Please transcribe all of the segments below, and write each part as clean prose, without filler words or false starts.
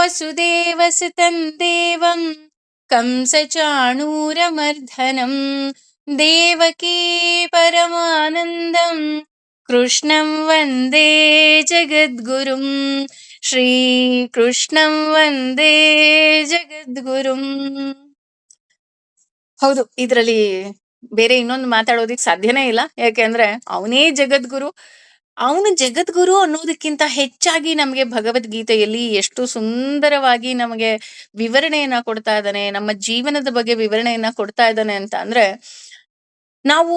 ವಸುದೇವಸುತಂ ದೇವಂ ಕಂಸಚಾಣೂರಮರ್ಧನಂ ದೇವಕೀ ಪರಮಾನಂದಂ ಕೃಷ್ಣಂ ವಂದೇ ಜಗದ್ಗುರುಂ ಶ್ರೀಕೃಷ್ಣಂ ವಂದೇ ಜಗದ್ಗುರುಂ. ಹೌದು, ಇದರಲ್ಲಿ ಬೇರೆ ಇನ್ನೊಂದು ಮಾತಾಡೋದಿಕ್ ಸಾಧ್ಯನೇ ಇಲ್ಲ. ಯಾಕೆಂದ್ರೆ ಅವನೇ ಜಗದ್ಗುರು. ಅವನು ಜಗದ್ಗುರು ಅನ್ನೋದಕ್ಕಿಂತ ಹೆಚ್ಚಾಗಿ ನಮಗೆ ಭಗವದ್ಗೀತೆಯಲ್ಲಿ ಎಷ್ಟು ಸುಂದರವಾಗಿ ನಮಗೆ ವಿವರಣೆಯನ್ನ ಕೊಡ್ತಾ ಇದ್ದಾನೆ, ನಮ್ಮ ಜೀವನದ ಬಗ್ಗೆ ವಿವರಣೆಯನ್ನ ಕೊಡ್ತಾ ಇದ್ದಾನೆ ಅಂತ ಅಂದ್ರೆ, ನಾವು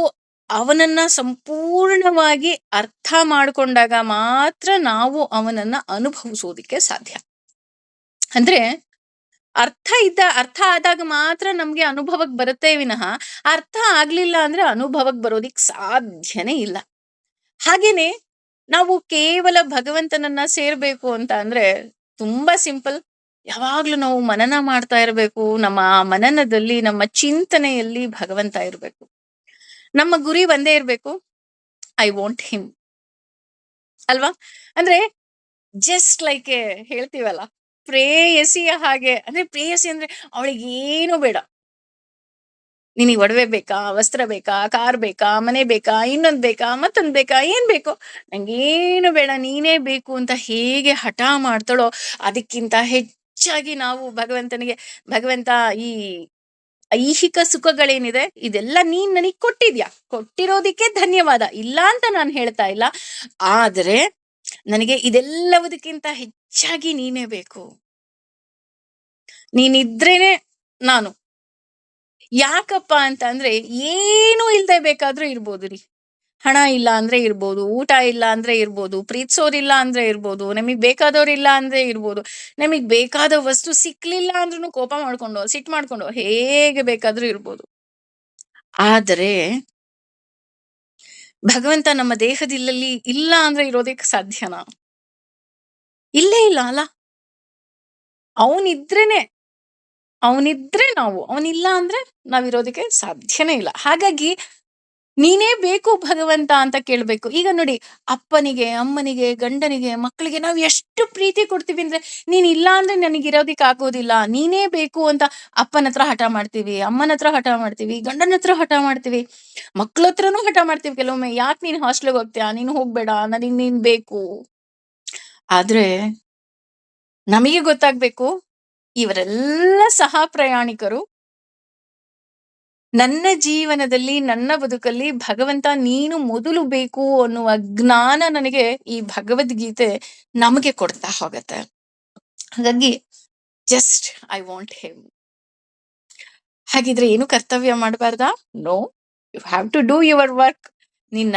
ಅವನನ್ನ ಸಂಪೂರ್ಣವಾಗಿ ಅರ್ಥ ಮಾಡ್ಕೊಂಡಾಗ ಮಾತ್ರ ನಾವು ಅವನನ್ನ ಅನುಭವಿಸೋದಿಕ್ಕೆ ಸಾಧ್ಯ. ಅಂದ್ರೆ ಅರ್ಥ ಆದಾಗ ಮಾತ್ರ ನಮ್ಗೆ ಅನುಭವಕ್ಕೆ ಬರುತ್ತೆ ವಿನಃ ಅರ್ಥ ಆಗ್ಲಿಲ್ಲ ಅಂದ್ರೆ ಅನುಭವಕ್ಕೆ ಬರೋದಿಕ್ ಸಾಧ್ಯನೇ ಇಲ್ಲ. ಹಾಗೇನೆ ನಾವು ಕೇವಲ ಭಗವಂತನನ್ನ ಸೇರ್ಬೇಕು ಅಂತ ಅಂದ್ರೆ ತುಂಬಾ ಸಿಂಪಲ್. ಯಾವಾಗ್ಲೂ ನಾವು ಮನನ ಮಾಡ್ತಾ ಇರ್ಬೇಕು. ನಮ್ಮ ಮನನದಲ್ಲಿ, ನಮ್ಮ ಚಿಂತನೆಯಲ್ಲಿ ಭಗವಂತ ಇರ್ಬೇಕು. ನಮ್ಮ ಗುರಿ ಒಂದೇ ಇರ್ಬೇಕು, ಐ ವಾಂಟ್ ಹಿಮ್ ಅಲ್ವಾ? ಅಂದ್ರೆ ಜಸ್ಟ್ ಲೈಕ್ ಹೇಳ್ತೀವಲ್ಲ, ಪ್ರೇಯಸಿಯ ಹಾಗೆ. ಅಂದ್ರೆ ಪ್ರೇಯಸಿ ಅಂದ್ರೆ ಅವಳಿಗೆ ಏನು ಬೇಡ, ನಿನಗೆ ಒಡವೆ ಬೇಕಾ, ವಸ್ತ್ರ ಬೇಕಾ, ಕಾರ್ ಬೇಕಾ, ಮನೆ ಬೇಕಾ, ಇನ್ನೊಂದ್ ಬೇಕಾ, ಮತ್ತೊಂದ್ ಬೇಕಾ, ಏನ್ ಬೇಕು, ನಂಗೇನು ಬೇಡ, ನೀನೇ ಬೇಕು ಅಂತ ಹೇಗೆ ಹಠ ಮಾಡ್ತಾಳೋ ಅದಕ್ಕಿಂತ ಹೆಚ್ಚಾಗಿ ನಾವು ಭಗವಂತನಿಗೆ, ಭಗವಂತ ಈ ಐಹಿಕ ಸುಖಗಳೇನಿದೆ ಇದೆಲ್ಲ ನೀನ್ ನನಗ್ ಕೊಟ್ಟಿದ್ಯಾ, ಕೊಟ್ಟಿರೋದಿಕ್ಕೆ ಧನ್ಯವಾದ, ಇಲ್ಲ ಅಂತ ನಾನು ಹೇಳ್ತಾ ಇಲ್ಲ. ಆದ್ರೆ ನನಗೆ ಇದೆಲ್ಲವುದಕ್ಕಿಂತ ಹೆಚ್ಚಾಗಿ ನೀನೇ ಬೇಕು, ನೀನಿದ್ರೇನೆ ನಾನು. ಯಾಕಪ್ಪ ಅಂತ ಅಂದ್ರೆ ಏನು ಇಲ್ದೆ ಬೇಕಾದ್ರೂ ಇರ್ಬೋದು ರೀ. ಹಣ ಇಲ್ಲ ಅಂದ್ರೆ ಇರ್ಬೋದು, ಊಟ ಇಲ್ಲ ಅಂದ್ರೆ ಇರ್ಬೋದು, ಪ್ರೀತಿಸೋರಿಲ್ಲ ಅಂದ್ರೆ ಇರ್ಬೋದು, ನಮಗ್ ಬೇಕಾದವ್ರಿಲ್ಲ ಅಂದ್ರೆ ಇರ್ಬೋದು, ನಮಗ್ ಬೇಕಾದ ವಸ್ತು ಸಿಕ್ಲಿಲ್ಲ ಅಂದ್ರೂ ಕೋಪ ಮಾಡ್ಕೊಂಡು ಸಿಟ್ಟು ಮಾಡ್ಕೊಂಡು ಹೇಗೆ ಬೇಕಾದ್ರೂ ಇರ್ಬೋದು. ಆದರೆ ಭಗವಂತ ನಮ್ಮ ದೇಹದಲ್ಲಿ ಇಲ್ಲ ಅಂದ್ರೆ ಇರೋದಕ್ಕೆ ಸಾಧ್ಯನಾ? ಇಲ್ಲೇ ಇಲ್ಲ ಅಲ್ಲ. ಅವನಿದ್ರೆ ನಾವು, ಅವನಿಲ್ಲ ಅಂದ್ರೆ ನಾವಿರೋದಕ್ಕೆ ಸಾಧ್ಯನೇ ಇಲ್ಲ. ಹಾಗಾಗಿ ನೀನೇ ಬೇಕು ಭಗವಂತ ಅಂತ ಕೇಳ್ಬೇಕು. ಈಗ ನೋಡಿ, ಅಪ್ಪನಿಗೆ, ಅಮ್ಮನಿಗೆ, ಗಂಡನಿಗೆ, ಮಕ್ಕಳಿಗೆ ನಾವು ಎಷ್ಟು ಪ್ರೀತಿ ಕೊಡ್ತೀವಿ ಅಂದ್ರೆ, ನೀನ್ ಇಲ್ಲ ಅಂದ್ರೆ ನನಗಿರೋದಿಕ್ ಆಗೋದಿಲ್ಲ, ನೀನೇ ಬೇಕು ಅಂತ ಅಪ್ಪನ ಹತ್ರ ಹಠ ಮಾಡ್ತೀವಿ, ಅಮ್ಮನ ಹತ್ರ ಹಠ ಮಾಡ್ತೀವಿ, ಗಂಡನ ಹತ್ರ ಹಠ ಮಾಡ್ತೀವಿ, ಮಕ್ಳ ಹತ್ರನೂ ಹಠ ಮಾಡ್ತೀವಿ ಕೆಲವೊಮ್ಮೆ. ಯಾಕೆ ನೀನ್ ಹಾಸ್ಟೆಲ್ಗೆ ಹೋಗ್ತೀಯಾ, ನೀನು ಹೋಗ್ಬೇಡ, ನನಗ್ ನೀನ್ ಬೇಕು. ಆದ್ರೆ ನಮಗೆ ಗೊತ್ತಾಗ್ಬೇಕು, ಇವರೆಲ್ಲ ಸಹ ಪ್ರಯಾಣಿಕರು. ನನ್ನ ಜೀವನದಲ್ಲಿ, ನನ್ನ ಬದುಕಲ್ಲಿ ಭಗವಂತ ನೀನು ಮೊದಲು ಬೇಕು ಅನ್ನುವ ಜ್ಞಾನ ನನಗೆ ಈ ಭಗವದ್ಗೀತೆ ನಮಗೆ ಕೊಡ್ತಾ ಹೋಗತ್ತೆ. ಹಾಗಾಗಿ ಜಸ್ಟ್ ಐ ವಾಂಟ್ ಹಿಮ್. ಹಾಗಿದ್ರೆ ಏನು ಕರ್ತವ್ಯ ಮಾಡಬಾರ್ದಾ? No, you have to do your work. ನಿನ್ನ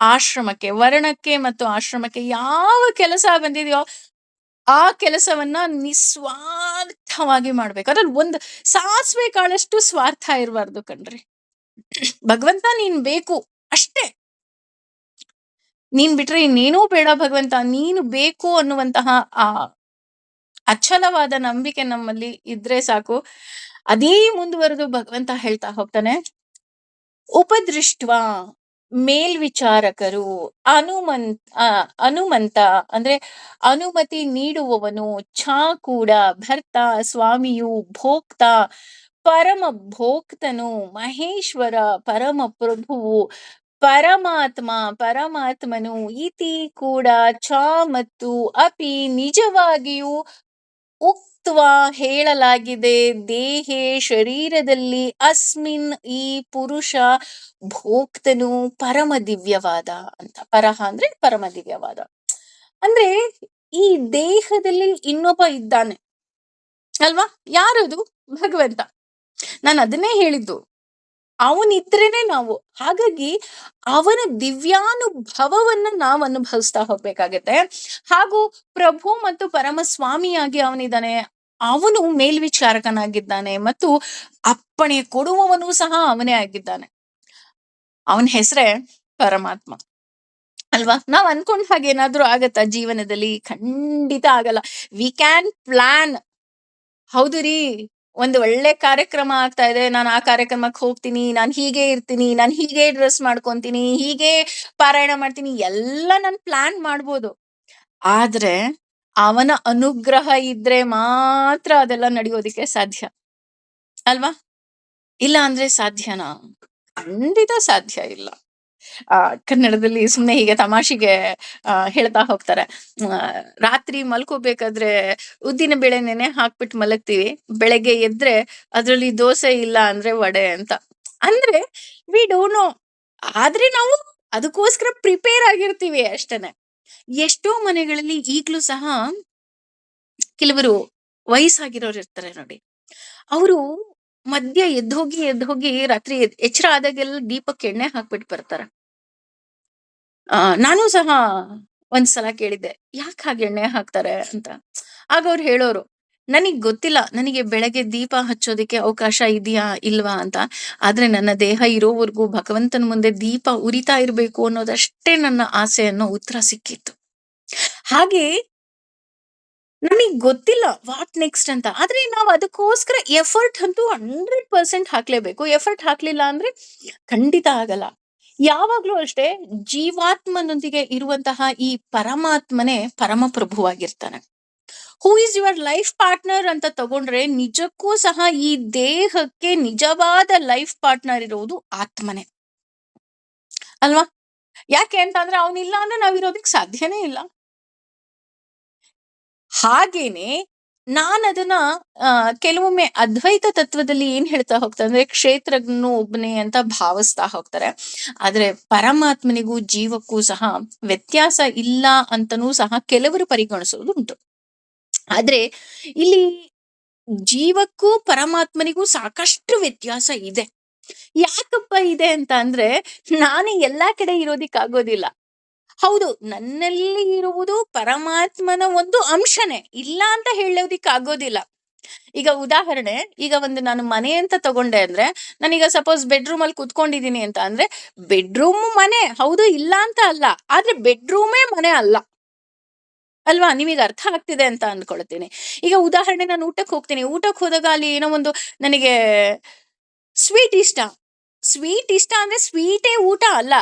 ಆಶ್ರಮಕ್ಕೆ, ವರ್ಣಕ್ಕೆ ಮತ್ತು ಆಶ್ರಮಕ್ಕೆ ಯಾವ ಕೆಲಸ ಬಂದಿದೆಯೋ ಆ ಕೆಲಸವನ್ನ ನಿಸ್ವಾರ್ಥವಾಗಿ ಮಾಡ್ಬೇಕು. ಅದ್ರಲ್ಲಿ ಒಂದು ಸಾಸಿವೆ ಕಾಳಷ್ಟು ಸ್ವಾರ್ಥ ಇರಬಾರ್ದು ಕಣ್ರಿ. ಭಗವಂತ ನೀನ್ ಬೇಕು ಅಷ್ಟೇ, ನೀನ್ ಬಿಟ್ರೆ ಇನ್ನೇನೂ ಬೇಡ ಭಗವಂತ, ನೀನು ಬೇಕು ಅನ್ನುವಂತಹ ಆ ಅಚಲವಾದ ನಂಬಿಕೆ ನಮ್ಮಲ್ಲಿ ಇದ್ರೆ ಸಾಕು. ಅದೇ ಮುಂದುವರೆದು ಭಗವಂತ ಹೇಳ್ತಾ ಹೋಗ್ತಾನೆ, ಉಪದೃಷ್ಟ್ವಾ ಮೇಲ್ವಿಚಾರಕರು ಅನುಮಂತ ಅಂದ್ರೆ ಅನುಮತಿ ನೀಡುವವನು, ಛಾಕೂಡ ಭರ್ತ, ಸ್ವಾಮಿಯು, ಭೋಕ್ತ ಪರಮ ಭೋಕ್ತನು, ಮಹೇಶ್ವರ ಪರಮ ಪ್ರಭುವು, ಪರಮಾತ್ಮನು, ಇತಿ ಕೂಡ, ಚ ಮತ್ತು ಅಪಿ ನಿಜವಾಗಿಯೂ, ಉಕ್ತ್ವ ಹೇಳಲಾಗಿದೆ, ದೇಹೇ ಶರೀರದಲ್ಲಿ, ಅಸ್ಮಿನ್ ಈ ಪುರುಷ, ಭೋಕ್ತನು ಪರಮ ದಿವ್ಯವಾದ ಅಂತ. ಪರಹ ಅಂದ್ರೆ ಪರಮ ದಿವ್ಯವಾದ ಅಂದ್ರೆ ಈ ದೇಹದಲ್ಲಿ ಇನ್ನೊಬ್ಬ ಇದ್ದಾನೆ ಅಲ್ವಾ? ಯಾರದು? ಭಗವಂತ. ನಾನು ಅದನ್ನೇ ಹೇಳಿದ್ದು, ಅವನಿದ್ರೇನೆ ನಾವು. ಹಾಗಾಗಿ ಅವನ ದಿವ್ಯಾನುಭವವನ್ನ ನಾವು ಅನುಭವಿಸ್ತಾ ಹೋಗ್ಬೇಕಾಗತ್ತೆ. ಹಾಗೂ ಪ್ರಭು ಮತ್ತು ಪರಮ ಸ್ವಾಮಿಯಾಗಿ ಅವನಿದ್ದಾನೆ, ಅವನು ಮೇಲ್ವಿಚಾರಕನಾಗಿದ್ದಾನೆ ಮತ್ತು ಅಪ್ಪಣೆ ಕೊಡುವವನು ಸಹ ಅವನೇ ಆಗಿದ್ದಾನೆ. ಅವನ ಹೆಸರೇ ಪರಮಾತ್ಮ ಅಲ್ವಾ? ನಾವ್ ಅನ್ಕೊಂಡ್ ಹಾಗೆ ಏನಾದ್ರೂ ಆಗತ್ತಾ ಜೀವನದಲ್ಲಿ? ಖಂಡಿತ ಆಗಲ್ಲ. ವಿ ಕ್ಯಾನ್ ಪ್ಲಾನ್, ಹೌದು ರೀ, ಒಂದು ಒಳ್ಳೆ ಕಾರ್ಯಕ್ರಮ ಆಗ್ತಾ ಇದೆ, ನಾನು ಆ ಕಾರ್ಯಕ್ರಮಕ್ಕೆ ಹೋಗ್ತೀನಿ, ನಾನು ಹೀಗೆ ಇರ್ತೀನಿ, ನಾನು ಹೀಗೆ ಡ್ರೆಸ್ ಮಾಡ್ಕೊಂತೀನಿ, ಹೀಗೆ ಪಾರಾಯಣ ಮಾಡ್ತೀನಿ, ಎಲ್ಲ ನಾನು ಪ್ಲಾನ್ ಮಾಡ್ಬೋದು. ಆದ್ರೆ ಅವನ ಅನುಗ್ರಹ ಇದ್ರೆ ಮಾತ್ರ ಅದೆಲ್ಲ ನಡೆಯೋದಿಕ್ಕೆ ಸಾಧ್ಯ ಅಲ್ವಾ? ಇಲ್ಲ ಅಂದ್ರೆ ಸಾಧ್ಯನಾ? ಖಂಡಿತ ಸಾಧ್ಯ ಇಲ್ಲ. ಆ ಕನ್ನಡದಲ್ಲಿ ಸುಮ್ನೆ ಹೀಗೆ ತಮಾಷೆಗೆ ಹೇಳ್ತಾ ಹೋಗ್ತಾರೆ. ಆ, ರಾತ್ರಿ ಮಲ್ಕೋಬೇಕಾದ್ರೆ ಉದ್ದಿನ ಬೇಳೆ ನೆನೆ ಹಾಕ್ಬಿಟ್ಟು ಮಲಗ್ತೀವಿ. ಬೆಳಗ್ಗೆ ಎದ್ರೆ ಅದ್ರಲ್ಲಿ ದೋಸೆ ಇಲ್ಲ ಅಂದ್ರೆ ವಡೆ ಅಂತ. ಅಂದ್ರೆ ವಿ ಡೋಂಟ್ ನೋ. ಆದ್ರೆ ನಾವು ಅದಕ್ಕೋಸ್ಕರ ಪ್ರಿಪೇರ್ ಆಗಿರ್ತೀವಿ ಅಷ್ಟೇನೆ. ಎಷ್ಟೋ ಮನೆಗಳಲ್ಲಿ ಈಗ್ಲೂ ಸಹ ಕೆಲವರು ವಯಸ್ಸಾಗಿರೋರು ಇರ್ತಾರೆ ನೋಡಿ. ಅವರು ಮಧ್ಯ ಎದ್ದೋಗಿ ರಾತ್ರಿ ಎಚ್ಚರ ಆದಾಗೆಲ್ಲ ದೀಪಕ್ಕೆ ಎಣ್ಣೆ ಹಾಕ್ಬಿಟ್ಟು ಬರ್ತಾರೆ. ನಾನು ಸಹ ಒಂದ್ಸಲ ಕೇಳಿದ್ದೆ, ಯಾಕೆ ಹಾಗೆ ಎಣ್ಣೆ ಹಾಕ್ತಾರೆ ಅಂತ. ಆಗ ಅವ್ರು ಹೇಳೋರು, ನನಗ್ ಗೊತ್ತಿಲ್ಲ ನನಗೆ ಬೆಳಗ್ಗೆ ದೀಪ ಹಚ್ಚೋದಕ್ಕೆ ಅವಕಾಶ ಇದೆಯಾ ಇಲ್ವಾ ಅಂತ. ಆದ್ರೆ ನನ್ನ ದೇಹ ಇರೋವರೆಗೂ ಭಗವಂತನ ಮುಂದೆ ದೀಪ ಉರಿತಾ ಇರ್ಬೇಕು ಅನ್ನೋದಷ್ಟೇ ನನ್ನ ಆಸೆ ಅನ್ನೋ ಉತ್ತರ ಸಿಕ್ಕಿತ್ತು. ಹಾಗೆ ನಮಗ್ ಗೊತ್ತಿಲ್ಲ ವಾಟ್ ನೆಕ್ಸ್ಟ್ ಅಂತ. ಆದ್ರೆ ನಾವು ಅದಕ್ಕೋಸ್ಕರ ಎಫರ್ಟ್ ಅಂತೂ 100% ಹಾಕ್ಲೇಬೇಕು. ಎಫರ್ಟ್ ಹಾಕ್ಲಿಲ್ಲ ಅಂದ್ರೆ ಖಂಡಿತ ಆಗಲ್ಲ. ಯಾವಾಗ್ಲೂ ಅಷ್ಟೇ, ಜೀವಾತ್ಮನೊಂದಿಗೆ ಇರುವಂತಹ ಈ ಪರಮಾತ್ಮನೇ ಪರಮ ಪ್ರಭುವಾಗಿರ್ತಾನೆ. Who is your life partner ಅಂತ ತಗೊಂಡ್ರೆ ನಿಜಕ್ಕೂ ಸಹ ಈ ದೇಹಕ್ಕೆ ನಿಜವಾದ ಲೈಫ್ ಪಾರ್ಟ್ನರ್ ಇರುವುದು ಆತ್ಮನೇ ಅಲ್ವಾ? ಯಾಕೆ ಅಂತ ಅಂದ್ರೆ ಅವನಿಲ್ಲ ಅಂದ್ರೆ ನಾವಿರೋದಕ್ಕೆ ಸಾಧ್ಯನೇ ಇಲ್ಲ. ಹಾಗೇನೆ ನಾನದನ್ನ ಕೆಲವೊಮ್ಮೆ ಅದ್ವೈತ ತತ್ವದಲ್ಲಿ ಏನ್ ಹೇಳ್ತಾ ಹೋಗ್ತಾರೆ ಅಂದ್ರೆ ಕ್ಷೇತ್ರಜ್ಞನು ಒಬ್ಬನೇ ಅಂತ ಭಾವಿಸ್ತಾ ಹೋಗ್ತಾರೆ. ಆದ್ರೆ ಪರಮಾತ್ಮನಿಗೂ ಜೀವಕ್ಕೂ ಸಹ ವ್ಯತ್ಯಾಸ ಇಲ್ಲ ಅಂತನೂ ಸಹ ಕೆಲವರು ಪರಿಗಣಿಸೋದು ಉಂಟು. ಆದ್ರೆ ಇಲ್ಲಿ ಜೀವಕ್ಕೂ ಪರಮಾತ್ಮನಿಗೂ ಸಾಕಷ್ಟು ವ್ಯತ್ಯಾಸ ಇದೆ. ಯಾಕಪ್ಪ ಇದೆ ಅಂತ ಅಂದ್ರೆ, ನಾನು ಎಲ್ಲಾ ಕಡೆ ಇರೋದಿಕ್ಕಾಗೋದಿಲ್ಲ. ಹೌದು, ನನ್ನಲ್ಲಿ ಇರುವುದು ಪರಮಾತ್ಮನ ಒಂದು ಅಂಶನೇ, ಇಲ್ಲ ಅಂತ ಹೇಳೋದಿಕ್ಕಾಗೋದಿಲ್ಲ. ಈಗ ಉದಾಹರಣೆ, ಈಗ ಒಂದು ನಾನು ಮನೆ ಅಂತ ತಗೊಂಡೆ ಅಂದ್ರೆ, ನಾನೀಗ ಸಪೋಸ್ ಬೆಡ್ರೂಮ್ ಅಲ್ಲಿ ಕುತ್ಕೊಂಡಿದೀನಿ ಅಂತ ಅಂದ್ರೆ, ಬೆಡ್ರೂಮ್ ಮನೆ ಹೌದು, ಇಲ್ಲ ಅಂತ ಅಲ್ಲ. ಆದ್ರೆ ಬೆಡ್ರೂಮೇ ಮನೆ ಅಲ್ಲ ಅಲ್ವಾ? ನಿಮಗೆ ಅರ್ಥ ಆಗ್ತಿದೆ ಅಂತ ಅನ್ಕೊಳ್ತೀನಿ. ಈಗ ಉದಾಹರಣೆ, ನಾನು ಊಟಕ್ಕೆ ಹೋಗ್ತೀನಿ. ಊಟಕ್ಕೆ ಹೋದಾಗ ಅಲ್ಲಿ ಏನೋ ಒಂದು ನನಗೆ ಸ್ವೀಟ್ ಇಷ್ಟ. ಸ್ವೀಟ್ ಇಷ್ಟ ಅಂದ್ರೆ ಸ್ವೀಟೇ ಊಟ ಅಲ್ಲ,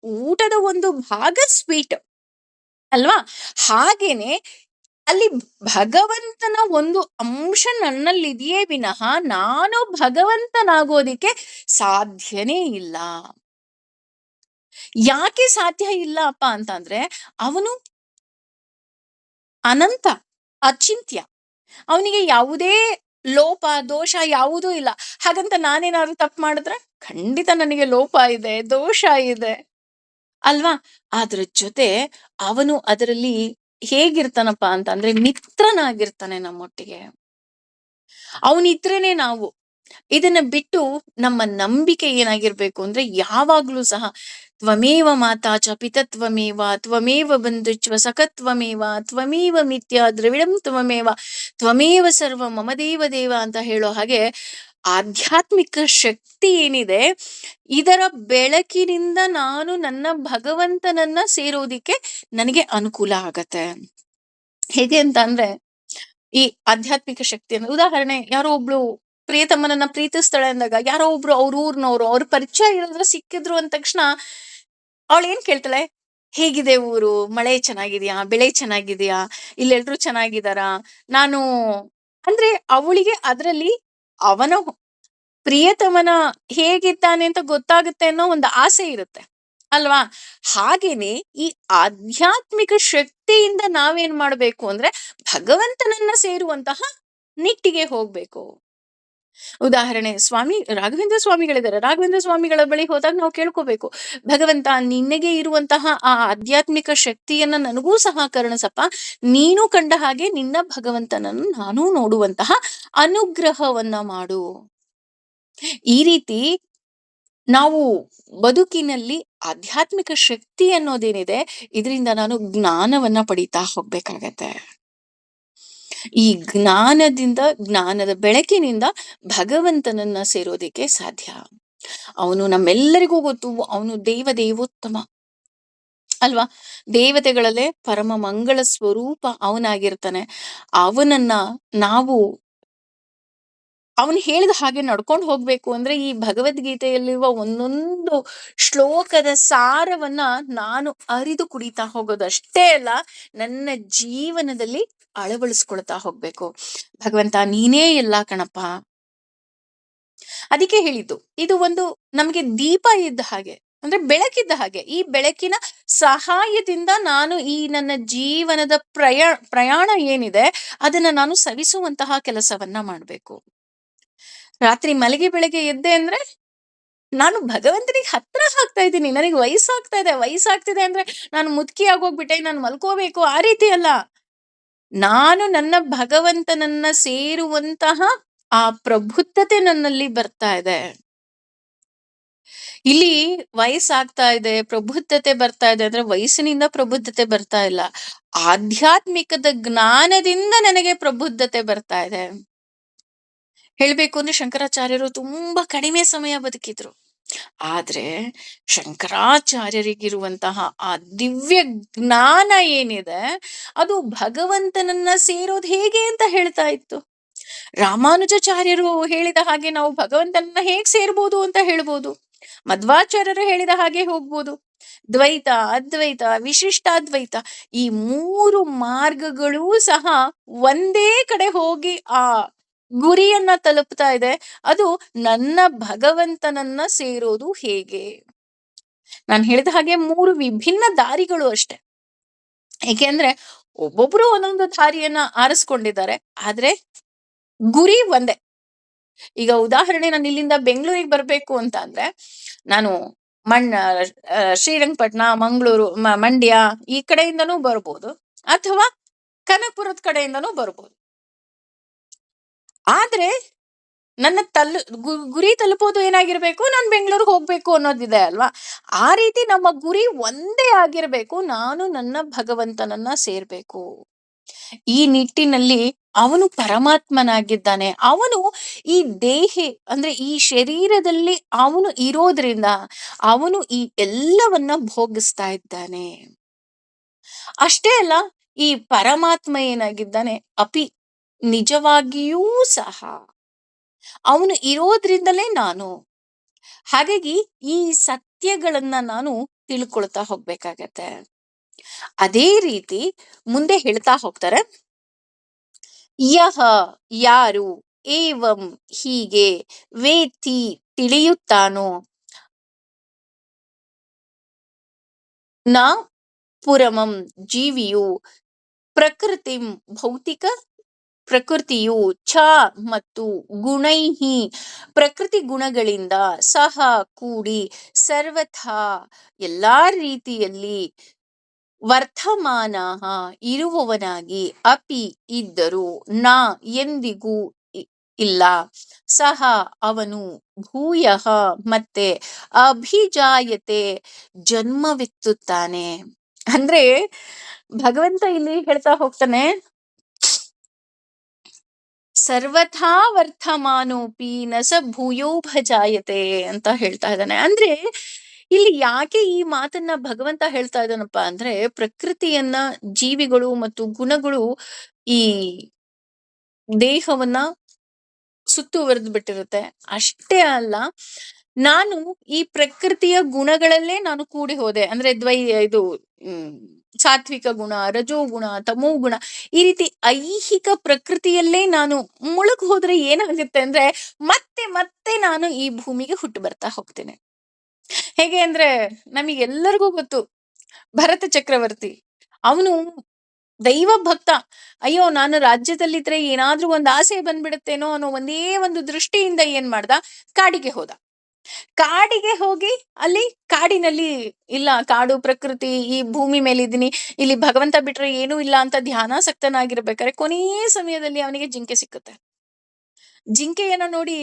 ಊಟದ ಒಂದು ಭಾಗ ಸ್ವೀಟ್ ಅಲ್ವಾ? ಹಾಗೇನೆ ಅಲ್ಲಿ ಭಗವಂತನ ಒಂದು ಅಂಶ ನನ್ನಲ್ಲಿದೆಯೇ ವಿನಃ ನಾನು ಭಗವಂತನಾಗೋದಿಕ್ಕೆ ಸಾಧ್ಯನೇ ಇಲ್ಲ. ಯಾಕೆ ಸಾಧ್ಯ ಇಲ್ಲ ಅಪ್ಪ ಅಂತಂದ್ರೆ, ಅವನು ಅನಂತ, ಅಚಿಂತ್ಯ. ಅವನಿಗೆ ಯಾವುದೇ ಲೋಪ ದೋಷ ಯಾವುದೂ ಇಲ್ಲ. ಹಾಗಂತ ನಾನೇನಾದ್ರು ತಪ್ಪು ಮಾಡಿದ್ರೆ ಖಂಡಿತ ನನಗೆ ಲೋಪ ಇದೆ, ದೋಷ ಇದೆ ಅಲ್ವಾ? ಅದ್ರ ಜೊತೆ ಅವನು ಅದರಲ್ಲಿ ಹೇಗಿರ್ತಾನಪ್ಪ ಅಂತಂದ್ರೆ ಮಿತ್ರನಾಗಿರ್ತಾನೆ ನಮ್ಮೊಟ್ಟಿಗೆ. ಅವನಿದ್ರೇನೆ ನಾವು. ಇದನ್ನ ಬಿಟ್ಟು ನಮ್ಮ ನಂಬಿಕೆ ಏನಾಗಿರ್ಬೇಕು ಅಂದ್ರೆ ಯಾವಾಗ್ಲೂ ಸಹ ತ್ವಮೇವ ಮಾತಾ ಚ ಪಿತತ್ವಮೇವ ತ್ವಮೇವ ಬಂಧುಚ್ವ ಸಖತ್ವಮೇವ ತ್ವಮೇವ ಮಿಥ್ಯಾ ದ್ರವಿಡಂ ತ್ವಮೇವ ತ್ವಮೇವ ಸರ್ವ ಮಮ ದೇವ ದೇವ ಅಂತ ಹೇಳೋ ಹಾಗೆ ಆಧ್ಯಾತ್ಮಿಕ ಶಕ್ತಿ ಏನಿದೆ, ಇದರ ಬೆಳಕಿನಿಂದ ನಾನು ನನ್ನ ಭಗವಂತನನ್ನ ಸೇರೋದಿಕ್ಕೆ ನನಗೆ ಅನುಕೂಲ ಆಗತ್ತೆ. ಹೇಗೆ ಅಂತ ಅಂದ್ರೆ, ಈ ಆಧ್ಯಾತ್ಮಿಕ ಶಕ್ತಿಯನ್ನು ಉದಾಹರಣೆ, ಯಾರೋ ಒಬ್ಳು ಪ್ರಿಯತಮ್ಮನನ್ನ ಪ್ರೀತಿಸ್ತಾಳೆ ಅಂದಾಗ ಯಾರೋ ಒಬ್ರು ಅವ್ರ ಊರ್ನವ್ರು, ಅವ್ರ ಪರಿಚಯ ಇರೋದ್ರ ಸಿಕ್ಕಿದ್ರು ಅಂದ ತಕ್ಷಣ ಅವಳು ಏನ್ ಕೇಳ್ತಾಳೆ, ಹೇಗಿದೆ ಊರು, ಮಳೆ ಚೆನ್ನಾಗಿದ್ಯಾ, ಬೆಳೆ ಚೆನ್ನಾಗಿದ್ಯಾ, ಇಲ್ಲೆಲ್ರೂ ಚೆನ್ನಾಗಿದಾರಾ, ನಾನು ಅಂದ್ರೆ ಅವಳಿಗೆ ಅದರಲ್ಲಿ ಅವನ ಪ್ರಿಯತಮನ ಹೇಗಿದ್ದಾನೆ ಅಂತ ಗೊತ್ತಾಗುತ್ತೆ ಅನ್ನೋ ಒಂದು ಆಸೆ ಇರುತ್ತೆ ಅಲ್ವಾ? ಹಾಗೇನೆ ಈ ಆಧ್ಯಾತ್ಮಿಕ ಶಕ್ತಿಯಿಂದ ನಾವೇನ್ ಮಾಡ್ಬೇಕು ಅಂದ್ರೆ ಭಗವಂತನನ್ನ ಸೇರುವಂತಹ ನಿಟ್ಟಿಗೆ ಹೋಗ್ಬೇಕು. ಉದಾಹರಣೆ, ರಾಘವೇಂದ್ರ ಸ್ವಾಮಿಗಳಿದ್ದಾರೆ. ರಾಘವೇಂದ್ರ ಸ್ವಾಮಿಗಳ ಬಳಿ ಹೋದಾಗ ನಾವು ಕೇಳ್ಕೋಬೇಕು, ಭಗವಂತ ನಿನಗೆ ಇರುವಂತಹ ಆ ಆಧ್ಯಾತ್ಮಿಕ ಶಕ್ತಿಯನ್ನ ನನಗೂ ಸಹ ಕರುಣಿಸಪ್ಪ, ನೀನು ಕಂಡ ಹಾಗೆ ನಿನ್ನ ಭಗವಂತನನ್ನು ನಾನು ನೋಡುವಂತಹ ಅನುಗ್ರಹವನ್ನ ಮಾಡು. ಈ ರೀತಿ ನಾವು ಬದುಕಿನಲ್ಲಿ ಆಧ್ಯಾತ್ಮಿಕ ಶಕ್ತಿ ಅನ್ನೋದೇನಿದೆ, ಇದರಿಂದ ನಾನು ಜ್ಞಾನವನ್ನ ಪಡಿತಾ ಹೋಗ್ಬೇಕಾಗತ್ತೆ. ಈ ಜ್ಞಾನದ ಬೆಳಕಿನಿಂದ ಭಗವಂತನನ್ನ ಸೇರೋದಿಕ್ಕೆ ಸಾಧ್ಯ. ಅವನು ನಮ್ಮೆಲ್ಲರಿಗೂ ಗೊತ್ತು, ಅವನು ದೇವೋತ್ತಮ ಅಲ್ವಾ? ದೇವತೆಗಳಲ್ಲೇ ಪರಮ ಮಂಗಳ ಸ್ವರೂಪ ಅವನಾಗಿರ್ತಾನೆ. ಅವನನ್ನ ನಾವು ಅವನು ಹೇಳಿದ ಹಾಗೆ ನಡ್ಕೊಂಡು ಹೋಗ್ಬೇಕು ಅಂದ್ರೆ ಈ ಭಗವದ್ಗೀತೆಯಲ್ಲಿರುವ ಒಂದೊಂದು ಶ್ಲೋಕದ ಸಾರವನ್ನ ನಾನು ಅರಿದು ಕುಡಿತಾ ಹೋಗೋದಷ್ಟೇ ಅಲ್ಲ, ನನ್ನ ಜೀವನದಲ್ಲಿ ಅಳವಡಿಸ್ಕೊಳ್ತಾ ಹೋಗ್ಬೇಕು. ಭಗವಂತ ನೀನೇ ಎಲ್ಲ ಕಣಪ್ಪ. ಅದಕ್ಕೆ ಹೇಳಿದ್ದು ಇದು ಒಂದು ನಮ್ಗೆ ದೀಪ ಇದ್ದ ಹಾಗೆ, ಅಂದ್ರೆ ಬೆಳಕಿದ್ದ ಹಾಗೆ. ಈ ಬೆಳಕಿನ ಸಹಾಯದಿಂದ ನಾನು ಈ ನನ್ನ ಜೀವನದ ಪ್ರಯಾಣ ಏನಿದೆ ಅದನ್ನ ನಾನು ಸವಿಸುವಂತಹ ಕೆಲಸವನ್ನ ಮಾಡ್ಬೇಕು. ರಾತ್ರಿ ಮಲಗಿ ಬೆಳಗ್ಗೆ ಎದ್ದೆ ಅಂದ್ರೆ ನಾನು ಭಗವಂತನಿಗೆ ಹತ್ರ ಆಗ್ತಾ ಇದ್ದೀನಿ. ನನಗೆ ವಯಸ್ಸಾಗ್ತಿದೆ ಅಂದ್ರೆ ನಾನು ಮುದುಕಿ ಆಗೋಗ್ಬಿಟ್ಟೆ, ನಾನು ಮಲ್ಕೋಬೇಕು, ಆ ರೀತಿ ಅಲ್ಲ. ನಾನು ನನ್ನ ಭಗವಂತನನ್ನ ಸೇರುವಂತಹ ಆ ಪ್ರಬುದ್ಧತೆ ನನ್ನಲ್ಲಿ ಬರ್ತಾ ಇದೆ. ಇಲ್ಲಿ ವಯಸ್ಸಾಗ್ತಾ ಇದೆ, ಪ್ರಬುದ್ಧತೆ ಬರ್ತಾ ಇದೆ ಅಂದ್ರೆ ವಯಸ್ಸಿನಿಂದ ಪ್ರಬುದ್ಧತೆ ಬರ್ತಾ ಇಲ್ಲ, ಆಧ್ಯಾತ್ಮಿಕದ ಜ್ಞಾನದಿಂದ ನನಗೆ ಪ್ರಬುದ್ಧತೆ ಬರ್ತಾ ಇದೆ. ಹೇಳ್ಬೇಕು ಅಂದ್ರೆ ಶಂಕರಾಚಾರ್ಯರು ತುಂಬಾ ಕಡಿಮೆ ಸಮಯ ಬದುಕಿದ್ರು. ಆದ್ರೆ ಶಂಕರಾಚಾರ್ಯರಿಗಿರುವಂತಹ ಆ ದಿವ್ಯ ಜ್ಞಾನ ಏನಿದೆ ಅದು ಭಗವಂತನನ್ನ ಸೇರೋದು ಹೇಗೆ ಅಂತ ಹೇಳ್ತಾ ಇತ್ತು. ರಾಮಾನುಜಾಚಾರ್ಯರು ಹೇಳಿದ ಹಾಗೆ ನಾವು ಭಗವಂತನನ್ನ ಹೇಗ್ ಸೇರ್ಬೋದು ಅಂತ ಹೇಳ್ಬೋದು. ಮಧ್ವಾಚಾರ್ಯರು ಹೇಳಿದ ಹಾಗೆ ಹೋಗ್ಬೋದು. ದ್ವೈತ, ಅದ್ವೈತ, ವಿಶಿಷ್ಟಾದ್ವೈತ, ಈ ಮೂರು ಮಾರ್ಗಗಳೂ ಸಹ ಒಂದೇ ಕಡೆ ಹೋಗಿ ಆ ಗುರಿಯನ್ನ ತಲುಪ್ತಾ ಇದೆ. ಅದು ನನ್ನ ಭಗವಂತನನ್ನ ಸೇರೋದು ಹೇಗೆ. ನಾನು ಹೇಳಿದ ಹಾಗೆ ಮೂರು ವಿಭಿನ್ನ ದಾರಿಗಳು ಅಷ್ಟೆ. ಏಕೆಂದ್ರೆ ಒಬ್ಬೊಬ್ರು ಒಂದೊಂದು ದಾರಿಯನ್ನ ಆರಿಸ್ಕೊಂಡಿದ್ದಾರೆ, ಆದ್ರೆ ಗುರಿ ಒಂದೇ. ಈಗ ಉದಾಹರಣೆ, ನಾನು ಇಲ್ಲಿಂದ ಬೆಂಗಳೂರಿಗೆ ಬರ್ಬೇಕು ಅಂತ ಅಂದ್ರೆ ನಾನು ಶ್ರೀರಂಗಪಟ್ಟಣ, ಮಂಗಳೂರು, ಮಂಡ್ಯ ಈ ಕಡೆಯಿಂದನೂ ಬರ್ಬೋದು, ಅಥವಾ ಕನಕಪುರದ ಕಡೆಯಿಂದನೂ ಬರ್ಬೋದು. ಆದ್ರೆ ನನ್ನ ಗುರಿ ತಲುಪೋದು ಏನಾಗಿರ್ಬೇಕು, ನಾನು ಬೆಂಗಳೂರಿಗೆ ಹೋಗ್ಬೇಕು ಅನ್ನೋದಿದೆ ಅಲ್ವಾ. ಆ ರೀತಿ ನಮ್ಮ ಗುರಿ ಒಂದೇ ಆಗಿರ್ಬೇಕು, ನಾನು ನನ್ನ ಭಗವಂತನನ್ನ ಸೇರ್ಬೇಕು. ಈ ನಿಟ್ಟಿನಲ್ಲಿ ಅವನು ಪರಮಾತ್ಮನಾಗಿದ್ದಾನೆ. ಅವನು ಈ ದೇಹಿ ಅಂದ್ರೆ ಈ ಶರೀರದಲ್ಲಿ ಅವನು ಇರೋದ್ರಿಂದ ಅವನು ಈ ಎಲ್ಲವನ್ನ ಭೋಗಿಸ್ತಾ ಇದ್ದಾನೆ. ಅಷ್ಟೇ ಅಲ್ಲ, ಈ ಪರಮಾತ್ಮ ಏನಾಗಿದ್ದಾನೆ, ಅಪಿ ನಿಜವಾಗಿಯೂ ಸಹ ಅವನು ಇರೋದ್ರಿಂದಲೇ ನಾನು. ಹಾಗಾಗಿ ಈ ಸತ್ಯಗಳನ್ನ ನಾನು ತಿಳ್ಕೊಳ್ತಾ ಹೋಗ್ಬೇಕಾಗತ್ತೆ. ಅದೇ ರೀತಿ ಮುಂದೆ ಹೇಳ್ತಾ ಹೋಗ್ತಾರೆ, ಯಹ ಯಾರು ಏವಂ ಹೀಗೆ ವೇತ್ತಿ ತಿಳಿಯುತ್ತಾನೋ ನ ಪುರಮಂ ಜೀವಿಯು ಪ್ರಕೃತಿಂ ಭೌತಿಕ ಪ್ರಕೃತಿಯು ಛ ಮತ್ತು ಗುಣೈಹಿ ಪ್ರಕೃತಿ ಗುಣಗಳಿಂದ ಸಹ ಕೂಡಿ ಸರ್ವಥಾ ಎಲ್ಲಾ ರೀತಿಯಲ್ಲಿ ವರ್ತಮಾನ ಇರುವವನಾಗಿ ಅಪಿ ಇದ್ದರು ನ ಎಂದಿಗೂ ಇಲ್ಲ ಸಹ ಅವನು ಭೂಯಃ ಮತ್ತೆ ಅಭಿಜಾಯತೆ ಜನ್ಮವೆತ್ತುತ್ತಾನೆ. ಅಂದ್ರೆ ಭಗವಂತ ಇಲ್ಲಿ ಹೇಳ್ತಾ ಹೋಗ್ತಾನೆ, ಸರ್ವಥಾ ವರ್ತಮಾನೋಪಿ ನ ಸ ಭೂಯೋ ಭಜಾಯತೆ ಅಂತ ಹೇಳ್ತಾ ಇದ್ದಾನೆ. ಅಂದ್ರೆ ಇಲ್ಲಿ ಯಾಕೆ ಈ ಮಾತನ್ನ ಭಗವಂತ ಹೇಳ್ತಾ ಇದ್ದಾನಪ್ಪ ಅಂದ್ರೆ, ಪ್ರಕೃತಿಯನ್ನ, ಜೀವಿಗಳು ಮತ್ತು ಗುಣಗಳು ಈ ದೇಹವನ್ನ ಸುತ್ತುವರೆದು ಬಿಟ್ಟಿರುತ್ತೆ. ಅಷ್ಟೇ ಅಲ್ಲ, ನಾನು ಈ ಪ್ರಕೃತಿಯ ಗುಣಗಳಲ್ಲೇ ನಾನು ಕೂಡಿ ಹೋದೆ. ಅಂದ್ರೆ ಇದು ಸಾತ್ವಿಕ ಗುಣ, ರಜೋ ಗುಣ, ತಮೋ ಗುಣ, ಈ ರೀತಿ ಐಹಿಕ ಪ್ರಕೃತಿಯಲ್ಲೇ ನಾನು ಮುಳುಗ್ ಹೋದ್ರೆ ಏನಾಗುತ್ತೆ ಅಂದ್ರೆ ಮತ್ತೆ ಮತ್ತೆ ನಾನು ಈ ಭೂಮಿಗೆ ಹುಟ್ಟು ಬರ್ತಾ ಹೋಗ್ತೇನೆ. ಹೇಗೆ ಅಂದ್ರೆ ನಮಗೆಲ್ಲರಿಗೂ ಗೊತ್ತು, ಭರತ ಚಕ್ರವರ್ತಿ ಅವನು ದೈವ ಭಕ್ತ. ಅಯ್ಯೋ, ನಾನು ರಾಜ್ಯದಲ್ಲಿದ್ರೆ ಏನಾದ್ರೂ ಒಂದು ಆಸೆ ಬಂದ್ಬಿಡುತ್ತೇನೋ ಅನ್ನೋ ಒಂದೇ ಒಂದು ದೃಷ್ಟಿಯಿಂದ ಏನ್ ಮಾಡ್ದ, ಕಾಡಿಗೆ ಹೋದ. ಕಾಡಿಗೆ ಹೋಗಿ ಅಲ್ಲಿ ಕಾಡಿನಲ್ಲಿ ಇಲ್ಲ, ಕಾಡು ಪ್ರಕೃತಿ, ಈ ಭೂಮಿ ಮೇಲೆ ಇದ್ದೀನಿ, ಇಲ್ಲಿ ಭಗವಂತ ಬಿಟ್ರೆ ಏನೂ ಇಲ್ಲ ಅಂತ ಧ್ಯಾನಾಸಕ್ತನಾಗಿರ್ಬೇಕಾದ್ರೆ ಕೊನೆಯ ಸಮಯದಲ್ಲಿ ಅವನಿಗೆ ಜಿಂಕೆ ಸಿಕ್ಕುತ್ತೆ. ಜಿಂಕೆಯನ್ನ ನೋಡಿ